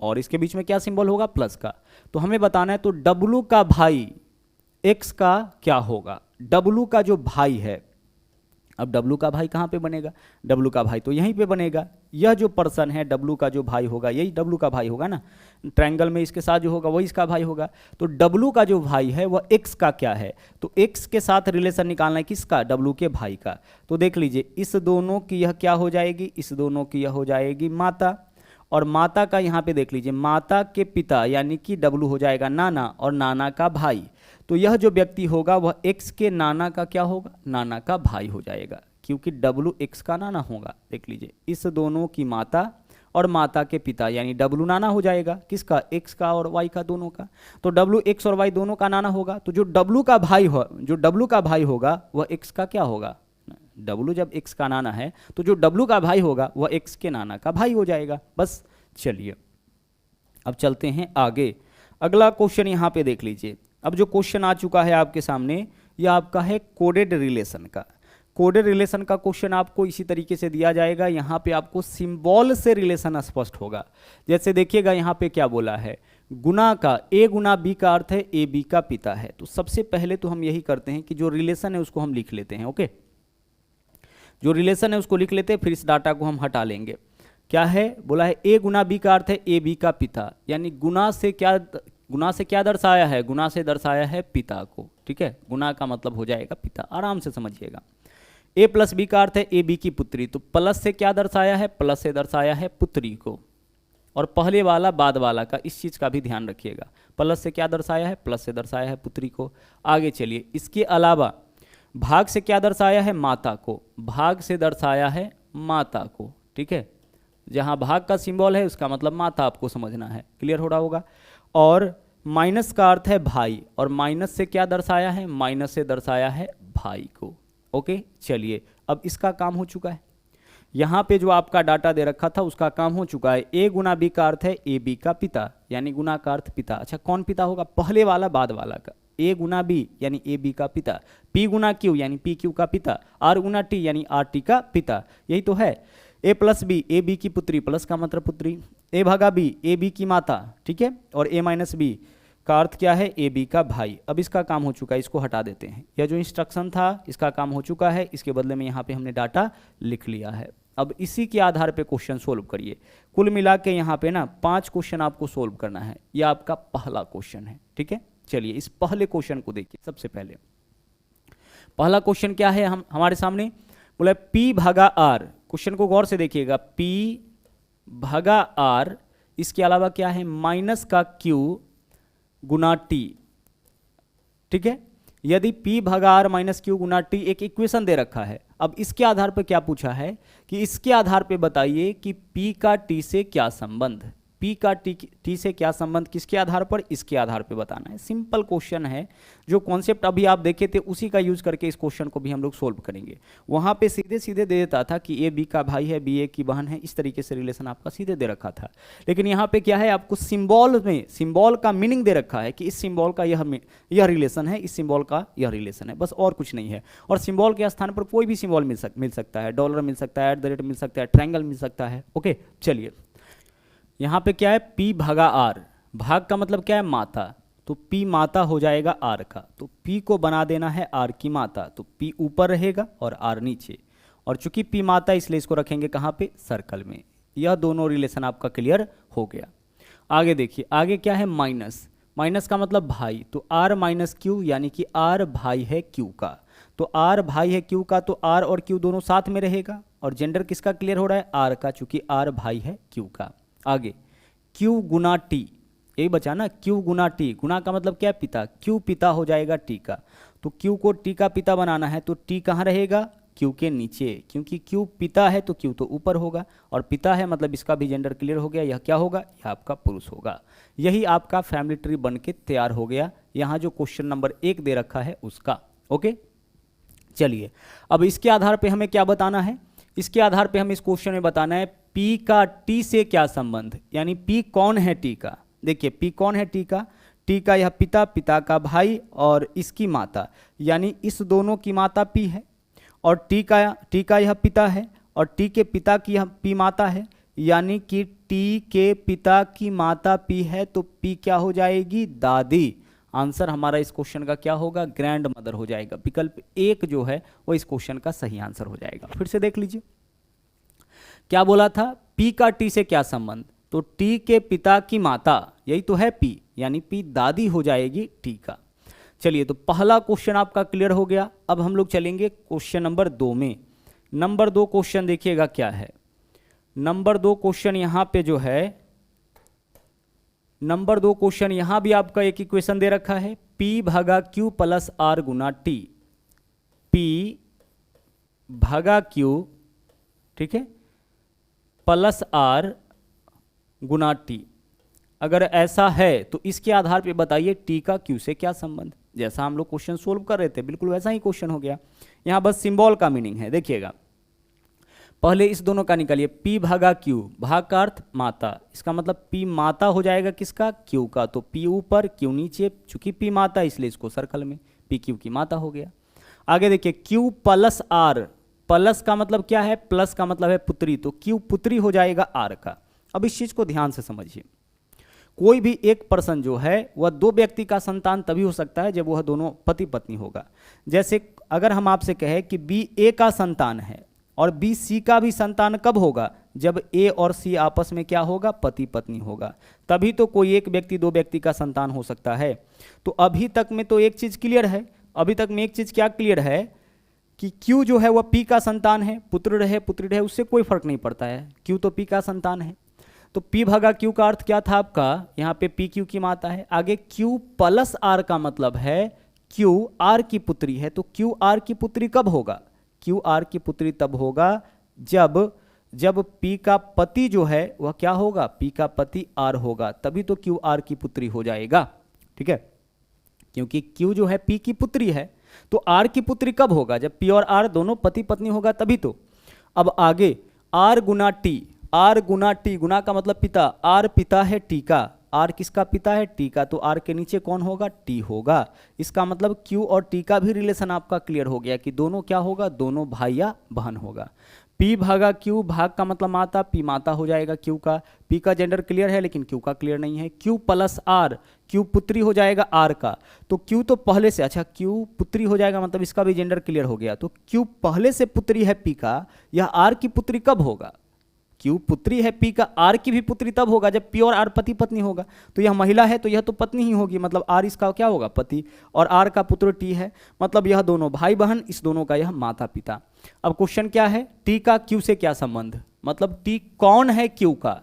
और इसके बीच में क्या सिंबल होगा, प्लस का। तो हमें बताना है तो डब्लू का भाई एक्स का क्या होगा, डब्लू का जो भाई है, अब डब्लू का भाई कहाँ पे बनेगा, डब्लू का भाई तो यहीं पे बनेगा, यह जो पर्सन है डब्लू का जो भाई होगा यही डब्लू का भाई होगा ना, ट्रायंगल में इसके साथ जो होगा वही इसका भाई होगा। तो डब्लू का जो भाई है वह एक्स का क्या है, तो एक्स के साथ रिलेशन निकालना है किसका, डब्लू के भाई का। तो देख लीजिए इस दोनों की यह क्या हो जाएगी, इस दोनों की यह हो जाएगी माता, और माता का यहाँ पे देख लीजिए माता के पिता यानी कि डब्लू हो जाएगा नाना, और नाना का भाई, तो यह जो व्यक्ति होगा वह एक्स के नाना का क्या होगा, नाना का भाई हो जाएगा, क्योंकि डब्लू एक्स का नाना होगा। देख लीजिए इस दोनों की माता और माता के पिता यानी डब्लू नाना हो जाएगा, किसका, एक्स का और वाई का, दोनों का। तो डब्लू एक्स और वाई दोनों का नाना होगा, तो जो डब्लू का भाई होगा वह एक्स का क्या होगा, डब्लू जब एक्स का नाना है तो जो डब्लू का भाई होगा वह एक्स के नाना का भाई हो जाएगा। बस चलिए अब चलते हैं आगे, अगला क्वेश्चन यहाँ पे देख लीजिए। अब जो क्वेश्चन आ चुका है आपके सामने यह आपका है कोडेड रिलेशन का। कोडेड रिलेशन का क्वेश्चन आपको इसी तरीके से दिया जाएगा, यहाँ पे आपको सिंबल से रिलेशन स्पष्ट होगा। जैसे देखिएगा यहाँ पे क्या बोला है, गुना का, ए गुना बी का अर्थ है ए बी का पिता है। तो सबसे पहले तो हम यही करते हैं कि जो रिलेशन है उसको हम लिख लेते हैं। ओके, जो रिलेशन है उसको लिख लेते हैं, फिर इस डाटा को हम हटा लेंगे। क्या है, बोला है ए गुना बी का अर्थ है ए बी का पिता, यानी गुना से क्या दर्शाया है, गुना से दर्शाया है पिता को। ठीक है, गुना का मतलब हो जाएगा पिता, आराम से समझिएगा। ए प्लस बी का अर्थ है ए बी की पुत्री, तो प्लस से क्या दर्शाया है, प्लस से दर्शाया है पुत्री को, और पहले वाला बाद वाला का इस चीज़ का भी ध्यान रखिएगा। प्लस से क्या दर्शाया है, प्लस से दर्शाया है पुत्री को। आगे चलिए, इसके अलावा भाग से क्या दर्शाया है, माता को, भाग से दर्शाया है माता को। ठीक है, जहाँ भाग का सिंबल है उसका मतलब माता आपको समझना है, क्लियर हो रहा होगा। और माइनस का अर्थ है भाई, और माइनस से क्या दर्शाया है, माइनस से दर्शाया है भाई को। ओके, चलिए अब इसका काम हो चुका है। यहाँ पे जो आपका डाटा दे रखा था उसका काम हो चुका है। ए गुना बी का अर्थ है ए बी का पिता, यानी गुना का अर्थ पिता। अच्छा, कौन पिता होगा, पहले वाला बाद वाला का। ए गुना बी यानी ए बी का पिता, पी गुना क्यू यानी पी क्यू का पिता, आर गुना टी यानी आर टी का पिता। यही तो है। ए प्लस बी, ए बी की पुत्री, प्लस का मतलब पुत्री, ए भागा बी, ए बी की माता, ठीक है, और ए माइनस बी का अर्थ क्या है, ए बी का भाई। अब इसका काम हो चुका है, इसको हटा देते हैं। यह जो इंस्ट्रक्शन था इसका काम हो चुका है, इसके बदले में यहाँ पे हमने डाटा लिख लिया है। अब इसी के आधार पे क्वेश्चन सोल्व करिए। कुल मिला के यहाँ पे ना 5 क्वेश्चन आपको सोल्व करना है। यह आपका पहला क्वेश्चन है, ठीक है। चलिए इस पहले क्वेश्चन को देखिए। सबसे पहले पहला क्वेश्चन क्या है हमारे सामने, बोला P भागा R। क्वेश्चन को गौर से देखिएगा, P भागा R, इसके अलावा क्या है, माइनस का Q गुना T, ठीक है। यदि P भागा R माइनस Q गुना T एक इक्वेशन दे रखा है। अब इसके आधार पर क्या पूछा है कि इसके आधार पे बताइए कि P का T से क्या संबंध, P का T से क्या संबंध, किसके आधार पर, इसके आधार पे बताना है। सिंपल क्वेश्चन है। जो कॉन्सेप्ट अभी आप देखे थे उसी का यूज करके इस क्वेश्चन को भी हम लोग सोल्व करेंगे। वहां पे सीधे सीधे दे देता था कि ए बी का भाई है, बी ए की बहन है, इस तरीके से रिलेशन आपका सीधे दे रखा था। लेकिन यहाँ पे क्या है, आपको सिंबल में सिंबल का मीनिंग दे रखा है कि इस सिंबल का यह रिलेशन है, इस सिंबल का यह रिलेशन है, बस और कुछ नहीं है। और सिंबल के स्थान पर कोई भी सिंबल मिल सकता है, डॉलर मिल सकता है, @ मिल सकता है, ट्रायंगल मिल सकता है। ओके, चलिए यहाँ पे क्या है, P भागा R, भाग का मतलब क्या है, माता, तो P माता हो जाएगा R का, तो P को बना देना है R की माता, तो P ऊपर रहेगा और R नीचे। और चूंकि P माता इसलिए इसको रखेंगे कहाँ पे, सर्कल में। यह दोनों रिलेशन आपका क्लियर हो गया। आगे देखिए, आगे क्या है, माइनस, माइनस का मतलब भाई, तो R माइनस Q यानी कि R भाई है Q का, तो R भाई है Q का, तो R और Q दोनों साथ में रहेगा। और जेंडर किसका क्लियर हो रहा है, R का, चूंकि R भाई है Q का। आगे Q गुना T, यही बचा ना, Q गुना T, गुना का मतलब क्या है, पिता, Q पिता हो जाएगा T का, तो Q को T का पिता बनाना है, तो T कहाँ रहेगा, Q के नीचे, क्योंकि Q पिता है तो Q तो ऊपर होगा, और पिता है मतलब इसका भी जेंडर क्लियर हो गया। यह क्या होगा, यह आपका पुरुष होगा। यही आपका फैमिली ट्री बन के तैयार हो गया, यहाँ जो क्वेश्चन नंबर 1 दे रखा है उसका। ओके, चलिए अब इसके आधार पर हमें क्या बताना है, इसके आधार पे हमें इस क्वेश्चन में बताना है P का T से क्या संबंध, यानी P कौन है T का। देखिए P कौन है T का यह पिता, पिता का भाई और इसकी माता, यानी इस दोनों की माता P है, और T का यह पिता है, और T के पिता की यह P माता है, यानी कि T के पिता की माता P है, तो P क्या हो जाएगी, दादी। आंसर हमारा इस क्वेश्चन का क्या होगा, ग्रैंड मदर हो जाएगा। विकल्प 1 जो है वो इस क्वेश्चन का सही आंसर हो जाएगा। फिर से देख लीजिए क्या बोला था, P का T से क्या संबंध, तो T के पिता की माता, यही तो है P, यानी P दादी हो जाएगी T का। चलिए तो पहला क्वेश्चन आपका क्लियर हो गया। अब हम लोग चलेंगे क्वेश्चन नंबर 2 में। नंबर 2 क्वेश्चन देखिएगा क्या है। नंबर 2 क्वेश्चन यहाँ पे जो है, नंबर 2 क्वेश्चन यहां भी आपका एक इक्वेशन दे रखा है, P भागा Q प्लस R गुना T, P भागा Q, ठीक है, प्लस R गुना T। अगर ऐसा है तो इसके आधार पे बताइए T का Q से क्या संबंध। जैसा हम लोग क्वेश्चन सोल्व कर रहे थे बिल्कुल वैसा ही क्वेश्चन हो गया। यहां बस सिंबल का मीनिंग है, देखिएगा पहले इस दोनों का निकालिए, P भागा Q, भाग का अर्थ माता, इसका मतलब P माता हो जाएगा किसका, Q का, तो P ऊपर Q नीचे, चूंकि P माता इसलिए इसको सर्कल में, P Q की माता हो गया। आगे देखिए Q प्लस R, प्लस का मतलब क्या है, प्लस का मतलब है पुत्री, तो Q पुत्री हो जाएगा R का। अब इस चीज को ध्यान से समझिए, कोई भी एक पर्सन जो है वह 2 व्यक्ति का संतान तभी हो सकता है जब वह दोनों पति पत्नी होगा। जैसे अगर हम आपसे कहें कि B A का संतान है और B C का भी संतान कब होगा, जब A और C आपस में क्या होगा, पति पत्नी होगा, तभी तो कोई एक व्यक्ति 2 व्यक्ति का संतान हो सकता है। तो अभी तक में तो एक चीज क्लियर है, अभी तक में एक चीज क्या क्लियर है कि Q जो है वह P का संतान है, पुत्र रहे पुत्री रहे उससे कोई फर्क नहीं पड़ता है, Q तो P का संतान है। तो P भागा Q का अर्थ क्या था आपका, यहाँ पे P Q की माता है। आगे Q प्लस R का मतलब है Q R की पुत्री है, तो Q R की पुत्री कब होगा, Q R की पुत्री तब होगा जब P का पति जो है वह क्या होगा, P का पति R होगा, तभी तो Q R की पुत्री हो जाएगा। ठीक है, क्योंकि Q जो है P की पुत्री है, तो R की पुत्री कब होगा? जब P और R दोनों पति पत्नी होगा तभी तो। अब आगे R गुना T, R गुना T, गुना का मतलब पिता, R पिता है T का, R किसका पिता है? T का, तो R के नीचे कौन होगा? T होगा। इसका मतलब Q और T का भी रिलेशन आपका क्लियर हो गया कि दोनों क्या होगा? दोनों भाई या बहन होगा। P भागा Q, भाग का मतलब माता, P माता हो जाएगा Q का। P का जेंडर क्लियर है लेकिन Q का क्लियर नहीं है। Q प्लस R, Q पुत्री हो जाएगा R का, तो Q तो पहले से, अच्छा Q पुत्री हो जाएगा मतलब इसका भी जेंडर क्लियर हो गया, तो Q पहले से पुत्री है P का, यह R की पुत्री कब होगा? Q पुत्री है P का, R की भी पुत्री तब होगा जब P और R पति पत्नी होगा। तो यह महिला है तो यह तो पत्नी ही होगी, मतलब R इसका क्या होगा? पति, और R का पुत्र T है, मतलब यह दोनों भाई बहन, इस दोनों का यह माता पिता। अब क्वेश्चन क्या है? T का Q से क्या संबंध, मतलब T कौन है Q का,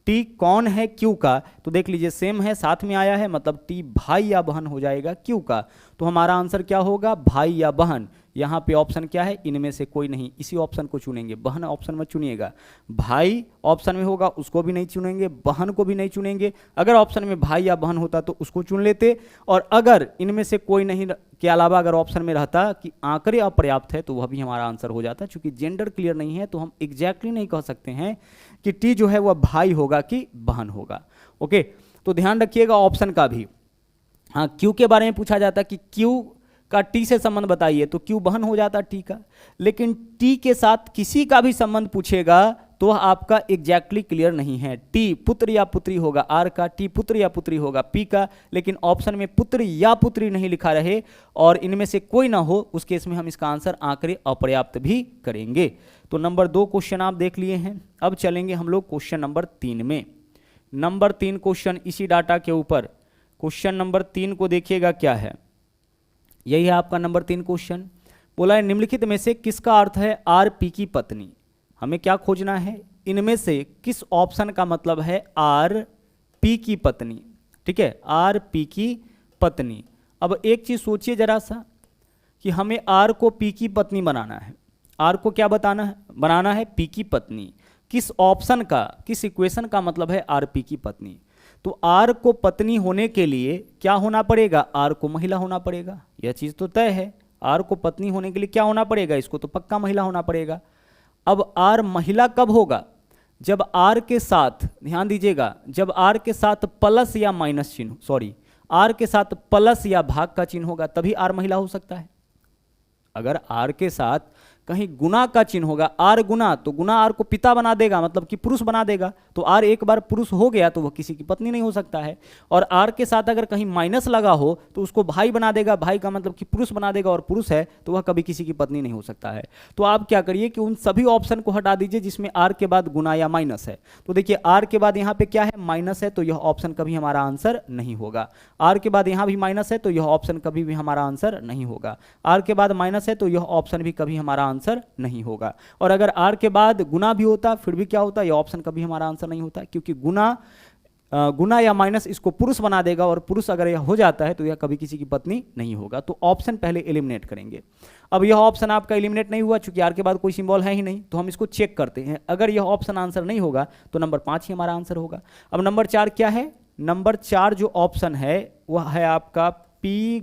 T कौन है Q का? तो देख लीजिए सेम है, साथ में आया है, मतलब T भाई या बहन हो जाएगा Q का। तो हमारा आंसर क्या होगा? भाई या बहन। यहाँ पे ऑप्शन क्या है? इनमें से कोई नहीं, इसी ऑप्शन को चुनेंगे, बहन ऑप्शन में चुनिएगा। भाई ऑप्शन में होगा उसको भी नहीं चुनेंगे, बहन को भी नहीं चुनेंगे। अगर ऑप्शन में भाई या बहन होता तो उसको चुन लेते, और अगर इनमें से कोई नहीं के अलावा अगर ऑप्शन में रहता कि आंकड़े अपर्याप्त है तो वह भी हमारा आंसर हो जाता। चूंकि जेंडर क्लियर नहीं है तो हम एग्जैक्टली नहीं कह सकते हैं कि टी जो है वह भाई होगा कि बहन होगा। ओके, तो ध्यान रखिएगा ऑप्शन का भी। हाँ, क्यू के बारे में पूछा जाता है कि क्यू का टी से संबंध बताइए, तो क्यू बहन हो जाता टी का, लेकिन टी के साथ किसी का भी संबंध पूछेगा तो आपका एग्जैक्टली क्लियर नहीं है। टी पुत्र या पुत्री होगा आर का, टी पुत्र या पुत्री होगा पी का, लेकिन ऑप्शन में पुत्र या पुत्री नहीं लिखा रहे और इनमें से कोई ना हो, उस केस में हम इसका आंसर आंकड़े अपर्याप्त भी करेंगे। तो नंबर 2 क्वेश्चन आप देख लिए हैं। अब चलेंगे हम लोग क्वेश्चन नंबर 3 में। नंबर 3 क्वेश्चन इसी डाटा के ऊपर, क्वेश्चन नंबर 3 को देखिएगा क्या है। यही है आपका नंबर 3 क्वेश्चन। बोला है निम्नलिखित में से किसका अर्थ है आर पी की पत्नी। हमें क्या खोजना है, इनमें से किस ऑप्शन का मतलब है आर पी की पत्नी। ठीक है, आर पी की पत्नी। अब एक चीज सोचिए जरा सा कि हमें आर को पी की पत्नी बनाना है। आर को क्या बताना है, बनाना है पी की पत्नी। किस ऑप्शन का, किस इक्वेशन का मतलब है आर पी की पत्नी। तो आर को पत्नी होने के लिए क्या होना पड़ेगा, आर को महिला होना पड़ेगा। यह चीज तो तय है, आर को पत्नी होने के लिए क्या होना पड़ेगा, इसको तो पक्का महिला होना पड़ेगा। अब आर महिला कब होगा, जब आर के साथ, ध्यान दीजिएगा, जब आर के साथ प्लस या माइनस चिन्ह, सॉरी आर के साथ प्लस या भाग का चिन्ह होगा तभी आर महिला हो सकता है। अगर आर के साथ कहीं गुना का चिन्ह होगा, आर गुना, तो गुना आर को पिता बना देगा, मतलब कि पुरुष बना देगा। तो आर एक बार पुरुष हो गया तो वह किसी की पत्नी नहीं हो सकता है। और आर के साथ अगर कहीं माइनस लगा हो तो उसको भाई बना देगा, भाई का मतलब कि पुरुष बना देगा, और पुरुष है तो वह कभी किसी की पत्नी नहीं हो सकता है। तो आप क्या करिए कि उन सभी ऑप्शन को हटा दीजिए जिसमें आर के बाद गुना या माइनस है। तो देखिए आर के बाद यहाँ पे क्या है, माइनस है, तो यह ऑप्शन कभी हमारा आंसर नहीं होगा। आर के बाद यहाँ भी माइनस है तो यह ऑप्शन कभी भी हमारा आंसर नहीं होगा। आर के बाद माइनस है तो यह ऑप्शन भी कभी हमारा आंसर नहीं होगा। और अगर आर के बाद गुना भी होता फिर भी क्या होता, यह ऑप्शन कभी हमारा आंसर नहीं होता, क्योंकि गुना या माइनस इसको पुरुष बना देगा, और पुरुष अगर यह हो जाता है तो यह कभी किसी की पत्नी नहीं होगा। तो ऑप्शन पहले एलिमिनेट करेंगे। अब यह ऑप्शन आपका एलिमिनेट नहीं हुआ, चूंकि आर के बाद कोई सिंबल है ही नहीं, तो हम इसको चेक करते हैं। अगर यह ऑप्शन आंसर नहीं होगा तो नंबर 5 ही हमारा आंसर होगा। अब नंबर 4 क्या है, नंबर 4 जो ऑप्शन है वह है आपका P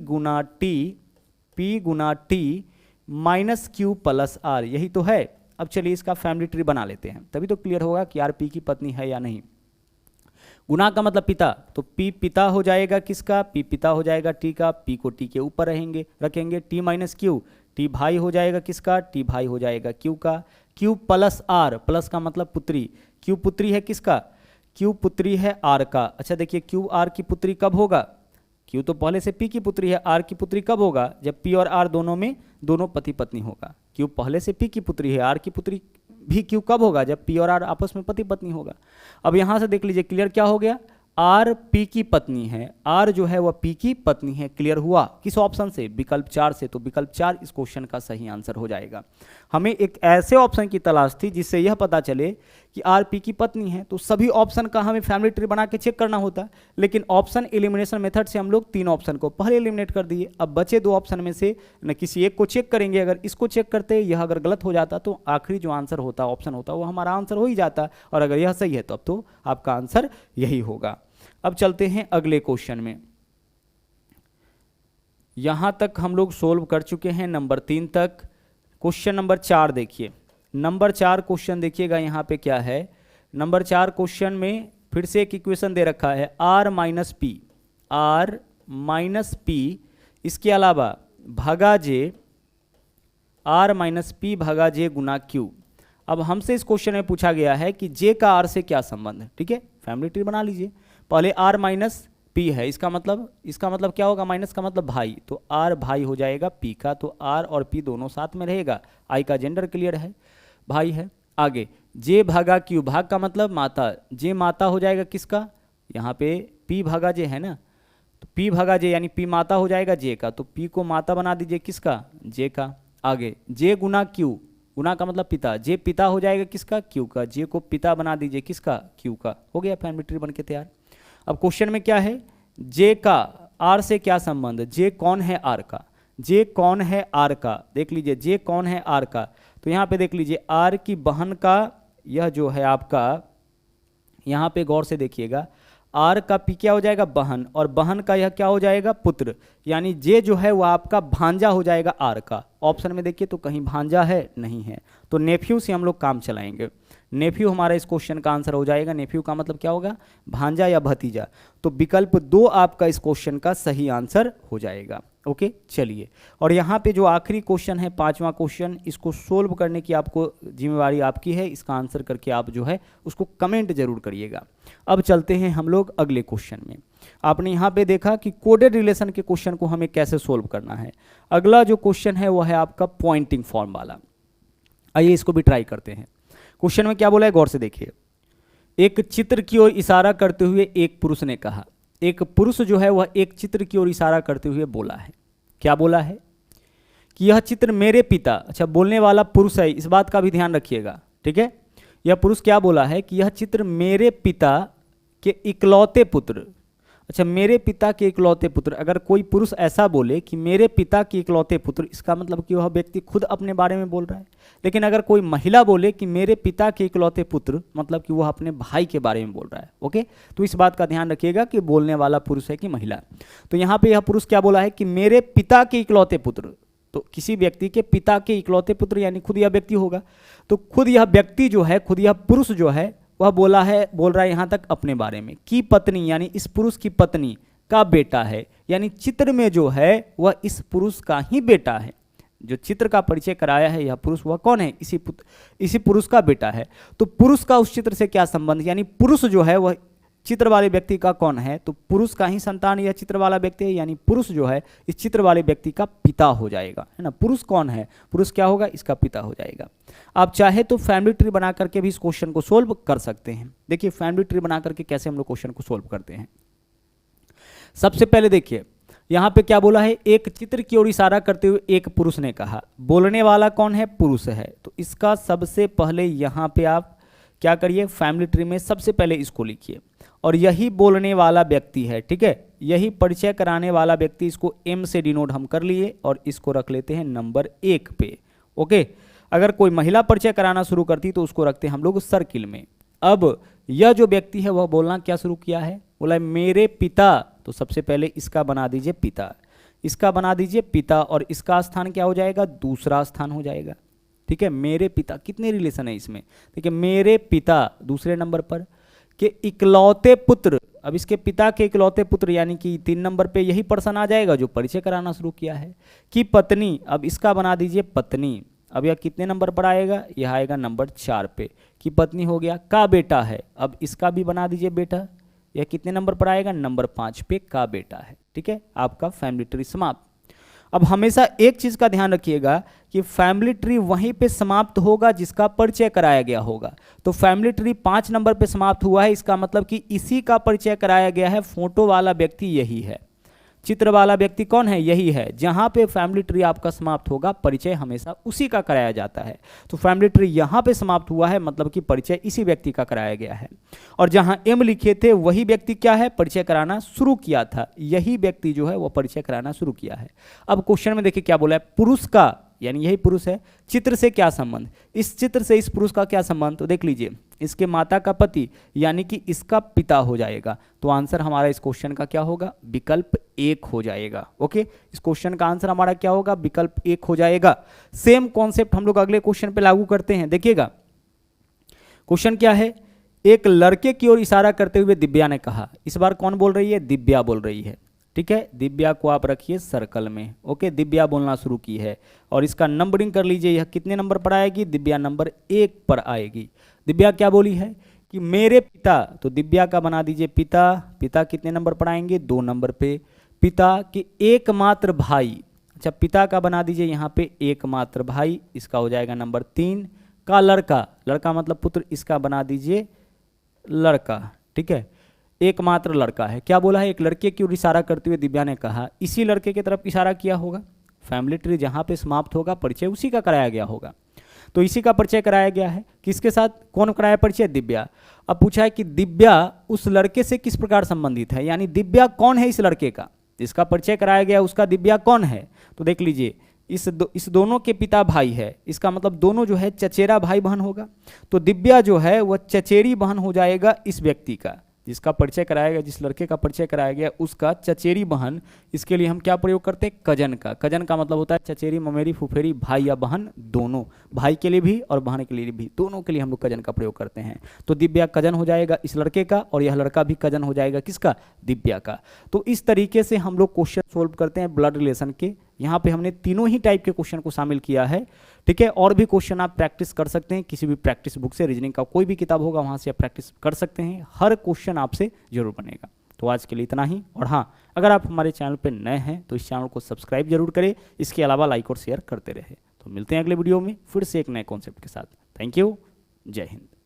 गुना T minus Q plus R, यही तो है। अब चलिए इसका फैमिली ट्री बना लेते हैं, तभी तो क्लियर होगा कि आर पी की पत्नी है या नहीं। गुना का मतलब पिता, तो पी पिता हो जाएगा किसका, पी पिता हो जाएगा टी का, पी को टी के ऊपर रखेंगे। टी माइनस क्यू, टी भाई हो जाएगा किसका, टी भाई हो जाएगा क्यू का। क्यू प्लस आर, प्लस का मतलब पुत्री, क्यू पुत्री है किसका, क्यू पुत्री है आर का। अच्छा देखिए क्यू आर की पुत्री कब होगा, क्यू तो पहले से पी की पुत्री है, आर की पुत्री कब होगा, जब पी और आर दोनों पति पत्नी होगा। क्यू पहले से पी की पुत्री है, आर की पुत्री भी क्यू कब होगा, जब पी और आर आपस में पति पत्नी होगा। अब यहां से देख लीजिए क्लियर क्या हो गया, आर पी की पत्नी है, आर जो है वह पी की पत्नी है। क्लियर हुआ किस ऑप्शन से, विकल्प 4 से। तो विकल्प 4 इस क्वेश्चन का सही आंसर हो जाएगा। हमें एक ऐसे ऑप्शन की तलाश थी जिससे यह पता चले कि आर पी की पत्नी है, तो सभी ऑप्शन का हमें फैमिली ट्री बना के चेक करना होता, लेकिन ऑप्शन एलिमिनेशन मेथड से हम लोग 3 ऑप्शन को पहले एलिमिनेट कर दिए। अब बचे 2 ऑप्शन में से न किसी एक को चेक करेंगे। अगर इसको चेक करते यह अगर गलत हो जाता तो आखिरी जो आंसर होता, ऑप्शन होता, वो हमारा आंसर हो ही जाता, और अगर यह सही है तो अब तो आपका आंसर यही होगा। अब चलते हैं अगले क्वेश्चन में। यहाँ तक हम लोग सोल्व कर चुके हैं नंबर 3 तक। क्वेश्चन नंबर 4 देखिए, नंबर 4 क्वेश्चन देखिएगा यहाँ पे क्या है। नंबर 4 क्वेश्चन में फिर से एक इक्वेशन दे रखा है r माइनस पी, इसके अलावा भागा जे, r माइनस पी भागा जे गुना क्यू। अब हमसे इस क्वेश्चन में पूछा गया है कि जे का r से क्या संबंध है। ठीक है, फैमिली ट्री बना लीजिए। पहले r माइनस पी है, इसका मतलब क्या होगा, माइनस का मतलब भाई, तो r भाई हो जाएगा p का, तो r और p दोनों साथ में रहेगा। i का जेंडर क्लियर है, भाई है। आगे j भागा q, भाग का मतलब माता, j माता हो जाएगा किसका, यहाँ पे p भागा j है ना, तो p भागा j यानी p माता हो जाएगा j का, तो p को माता बना दीजिए किसका, j का। आगे j गुना q, गुना का मतलब पिता, j पिता हो जाएगा किसका, q का, j को पिता बना दीजिए किसका, q का। हो गया फैमिली ट्री बन के तैयार। अब क्वेश्चन में क्या है, j का r से क्या संबंध, j कौन है r का, j कौन है r का, देख लीजिए j कौन है r का। तो यहाँ पे देख लीजिए r की बहन का, यह जो है आपका, यहाँ पे गौर से देखिएगा, r का p क्या हो जाएगा, बहन, और बहन का यह क्या हो जाएगा, पुत्र, यानी j जो है वो आपका भांजा हो जाएगा r का। ऑप्शन में देखिए तो कहीं भांजा है, नहीं है, तो नेफ्यू से हम लोग काम चलाएंगे। नेफ्यू हमारा इस क्वेश्चन का आंसर हो जाएगा। नेफ्यू का मतलब क्या होगा, भांजा या भतीजा, तो विकल्प 2 आपका इस क्वेश्चन का सही आंसर हो जाएगा। ओके, चलिए, और यहाँ पे जो आखिरी क्वेश्चन है 5वां क्वेश्चन, इसको सोल्व करने की आपको जिम्मेवारी आपकी है। इसका आंसर करके आप जो है उसको कमेंट जरूर करिएगा। अब चलते हैं हम लोग अगले क्वेश्चन में। आपने यहाँ पे देखा कि कोडेड रिलेशन के क्वेश्चन को हमें कैसे सोल्व करना है। अगला जो क्वेश्चन है वो है आपका पॉइंटिंग फॉर्म वाला। आइए इसको भी ट्राई करते हैं। क्वेश्चन में क्या बोला है, गौर से देखिए। एक चित्र की ओर इशारा करते हुए एक पुरुष ने कहा, एक पुरुष जो है वह एक चित्र की ओर इशारा करते हुए बोला है, क्या बोला है कि यह चित्र मेरे पिता, अच्छा बोलने वाला पुरुष है, इस बात का भी ध्यान रखिएगा। ठीक है, यह पुरुष क्या बोला है कि यह चित्र मेरे पिता के इकलौते पुत्र, अच्छा मेरे पिता के इकलौते पुत्र। अगर कोई पुरुष ऐसा बोले कि मेरे पिता के इकलौते पुत्र, इसका मतलब कि वह व्यक्ति खुद अपने बारे में बोल रहा है। लेकिन अगर कोई महिला बोले कि मेरे पिता के इकलौते पुत्र, मतलब कि वह अपने भाई के बारे में बोल रहा है। ओके, तो इस बात का ध्यान रखिएगा कि बोलने वाला पुरुष है कि महिला। तो यहाँ पे यह पुरुष क्या बोला है कि मेरे पिता के इकलौते पुत्र, तो किसी व्यक्ति के पिता के इकलौते पुत्र यानी खुद यह व्यक्ति होगा। तो खुद यह व्यक्ति जो है, खुद यह पुरुष जो है वह बोल रहा है यहाँ तक अपने बारे में कि पत्नी, यानी इस पुरुष की पत्नी का बेटा है, यानी चित्र में जो है वह इस पुरुष का ही बेटा है। जो चित्र का परिचय कराया है यह पुरुष, वह कौन है, इसी पुरुष का बेटा है। तो पुरुष का उस चित्र से क्या संबंध, यानी पुरुष जो है वह चित्र वाले व्यक्ति का कौन है, तो पुरुष का ही संतान यह चित्र वाला व्यक्ति है, यानी पुरुष जो है इस चित्र वाले व्यक्ति का पिता हो जाएगा, है ना। पुरुष कौन है, पुरुष क्या होगा, इसका पिता हो जाएगा। आप चाहे तो फैमिली ट्री बना करके भी इस क्वेश्चन को सोल्व कर सकते हैं। देखिए फैमिली ट्री बना करके कैसे हम लोग क्वेश्चन को सोल्व करते हैं। सबसे पहले देखिए यहाँ पे क्या बोला है, एक चित्र की ओर इशारा करते हुए एक पुरुष ने कहा, बोलने वाला कौन है, पुरुष है। तो इसका सबसे पहले यहाँ पे आप क्या करिए, फैमिली ट्री में सबसे पहले इसको लिखिए, और यही बोलने वाला व्यक्ति है। ठीक है, यही परिचय कराने वाला व्यक्ति, इसको एम से डिनोट हम कर लिए और इसको रख लेते हैं नंबर 1 पे। ओके, अगर कोई महिला परिचय कराना शुरू करती तो उसको रखते हैं हम लोग सर्किल में। अब यह जो व्यक्ति है वह बोलना क्या शुरू किया है, बोला मेरे पिता, तो सबसे पहले इसका बना दीजिए पिता, इसका बना दीजिए पिता, और इसका स्थान क्या हो जाएगा, दूसरा स्थान हो जाएगा। ठीक है, मेरे पिता, कितने रिलेशन है इसमें, देखिए मेरे पिता दूसरे नंबर पर के इकलौते पुत्र, अब इसके पिता के इकलौते पुत्र यानी कि 3 नंबर पे यही पर्सन आ जाएगा जो परिचय कराना शुरू किया है। कि पत्नी, अब इसका बना दीजिए पत्नी, अब यह कितने नंबर पर आएगा, यह आएगा नंबर 4 पे, कि पत्नी हो गया। का बेटा है, अब इसका भी बना दीजिए बेटा, यह कितने नंबर पर आएगा, नंबर 5 पे का बेटा है। ठीक है, आपका फैमिली ट्री समाप्त। अब हमेशा एक चीज का ध्यान रखिएगा कि फैमिली ट्री वहीं पे समाप्त होगा जिसका परिचय कराया गया होगा। तो फैमिली ट्री 5 नंबर पे समाप्त हुआ है, इसका मतलब कि इसी का परिचय कराया गया है। फोटो वाला व्यक्ति यही है, चित्र वाला व्यक्ति कौन है, यही है। जहां पे फैमिली ट्री आपका समाप्त होगा परिचय हमेशा उसी का कराया जाता है। तो फैमिली ट्री यहां पे समाप्त हुआ है, मतलब कि परिचय इसी व्यक्ति का कराया गया है। और जहां एम लिखे थे वही व्यक्ति क्या है, परिचय कराना शुरू किया था, यही व्यक्ति जो है वो परिचय कराना शुरू किया है। अब क्वेश्चन में देखिए क्या बोला है, पुरुष का, यानी यही पुरुष है, चित्र से क्या संबंध, इस चित्र से इस पुरुष का क्या संबंध। तो देख लीजिए इसके माता का पति यानी कि इसका पिता हो जाएगा। तो आंसर हमारा इस क्वेश्चन का क्या होगा? विकल्प 1 हो जाएगा। ओके, इस क्वेश्चन का आंसर हमारा क्या होगा? विकल्प 1 हो जाएगा। सेम कॉन्सेप्ट हम लोग अगले क्वेश्चन पे लागू करते हैं। देखिएगा क्वेश्चन क्या है। एक लड़के की ओर इशारा करते हुए दिव्या ने कहा, इस बार कौन बोल रही है? दिव्या बोल रही है। ठीक है, दिव्या को आप रखिए सर्कल में। ओके, दिव्या बोलना शुरू की है और इसका नंबरिंग कर लीजिए। यह कितने नंबर पर आएगी? दिव्या नंबर 1 पर आएगी। दिव्या क्या बोली है कि मेरे पिता, तो दिव्या का बना दीजिए पिता। पिता कितने नंबर पर आएंगे? 2 नंबर पे। पिता के एकमात्र भाई, अच्छा पिता का बना दीजिए यहाँ पे एकमात्र भाई, इसका हो जाएगा नंबर 3 का लड़का। लड़का मतलब पुत्र, इसका बना दीजिए लड़का। ठीक है, एकमात्र लड़का है। क्या बोला है? एक लड़के की ओर इशारा करते हुए दिव्या ने कहा, इसी लड़के की तरफ इशारा किया होगा। फैमिली ट्री जहाँ पे समाप्त होगा परिचय उसी का कराया गया होगा। तो इसी का परिचय कराया गया है। किसके साथ? कौन कराया परिचय? दिव्या। अब पूछा है कि दिव्या उस लड़के से किस प्रकार संबंधित है, यानी दिव्या कौन है इस लड़के का, जिसका परिचय कराया गया उसका दिव्या कौन है? तो देख लीजिए इस दोनों के पिता भाई है, इसका मतलब दोनों जो है चचेरा भाई बहन होगा। तो दिव्या जो है वह चचेरी बहन हो जाएगा इस व्यक्ति का, जिसका परिचय कराया गया, जिस लड़के का परिचय कराया गया उसका चचेरी बहन। इसके लिए हम क्या प्रयोग करते हैं? कजन का। कजन का मतलब होता है चचेरी, ममेरी, फुफेरी, भाई या बहन दोनों। भाई के लिए भी और बहन के लिए भी, दोनों के लिए हम लोग कजन का प्रयोग करते हैं। तो दिव्या कजन हो जाएगा इस लड़के का और यह लड़का भी कजन हो जाएगा किसका? दिव्या का। तो इस तरीके से हम लोग क्वेश्चन सोल्व करते हैं ब्लड रिलेशन के। यहाँ पे हमने तीनों ही टाइप के क्वेश्चन को शामिल किया है। ठीक है, और भी क्वेश्चन आप प्रैक्टिस कर सकते हैं किसी भी प्रैक्टिस बुक से। रीजनिंग का कोई भी किताब होगा वहाँ से आप प्रैक्टिस कर सकते हैं। हर क्वेश्चन आपसे जरूर बनेगा। तो आज के लिए इतना ही। और हाँ, अगर आप हमारे चैनल पर नए हैं तो इस चैनल को सब्सक्राइब जरूर करें। इसके अलावा लाइक और शेयर करते रहे। तो मिलते हैं अगले वीडियो में फिर से एक नए कॉन्सेप्ट के साथ। Thank you. जय हिंद।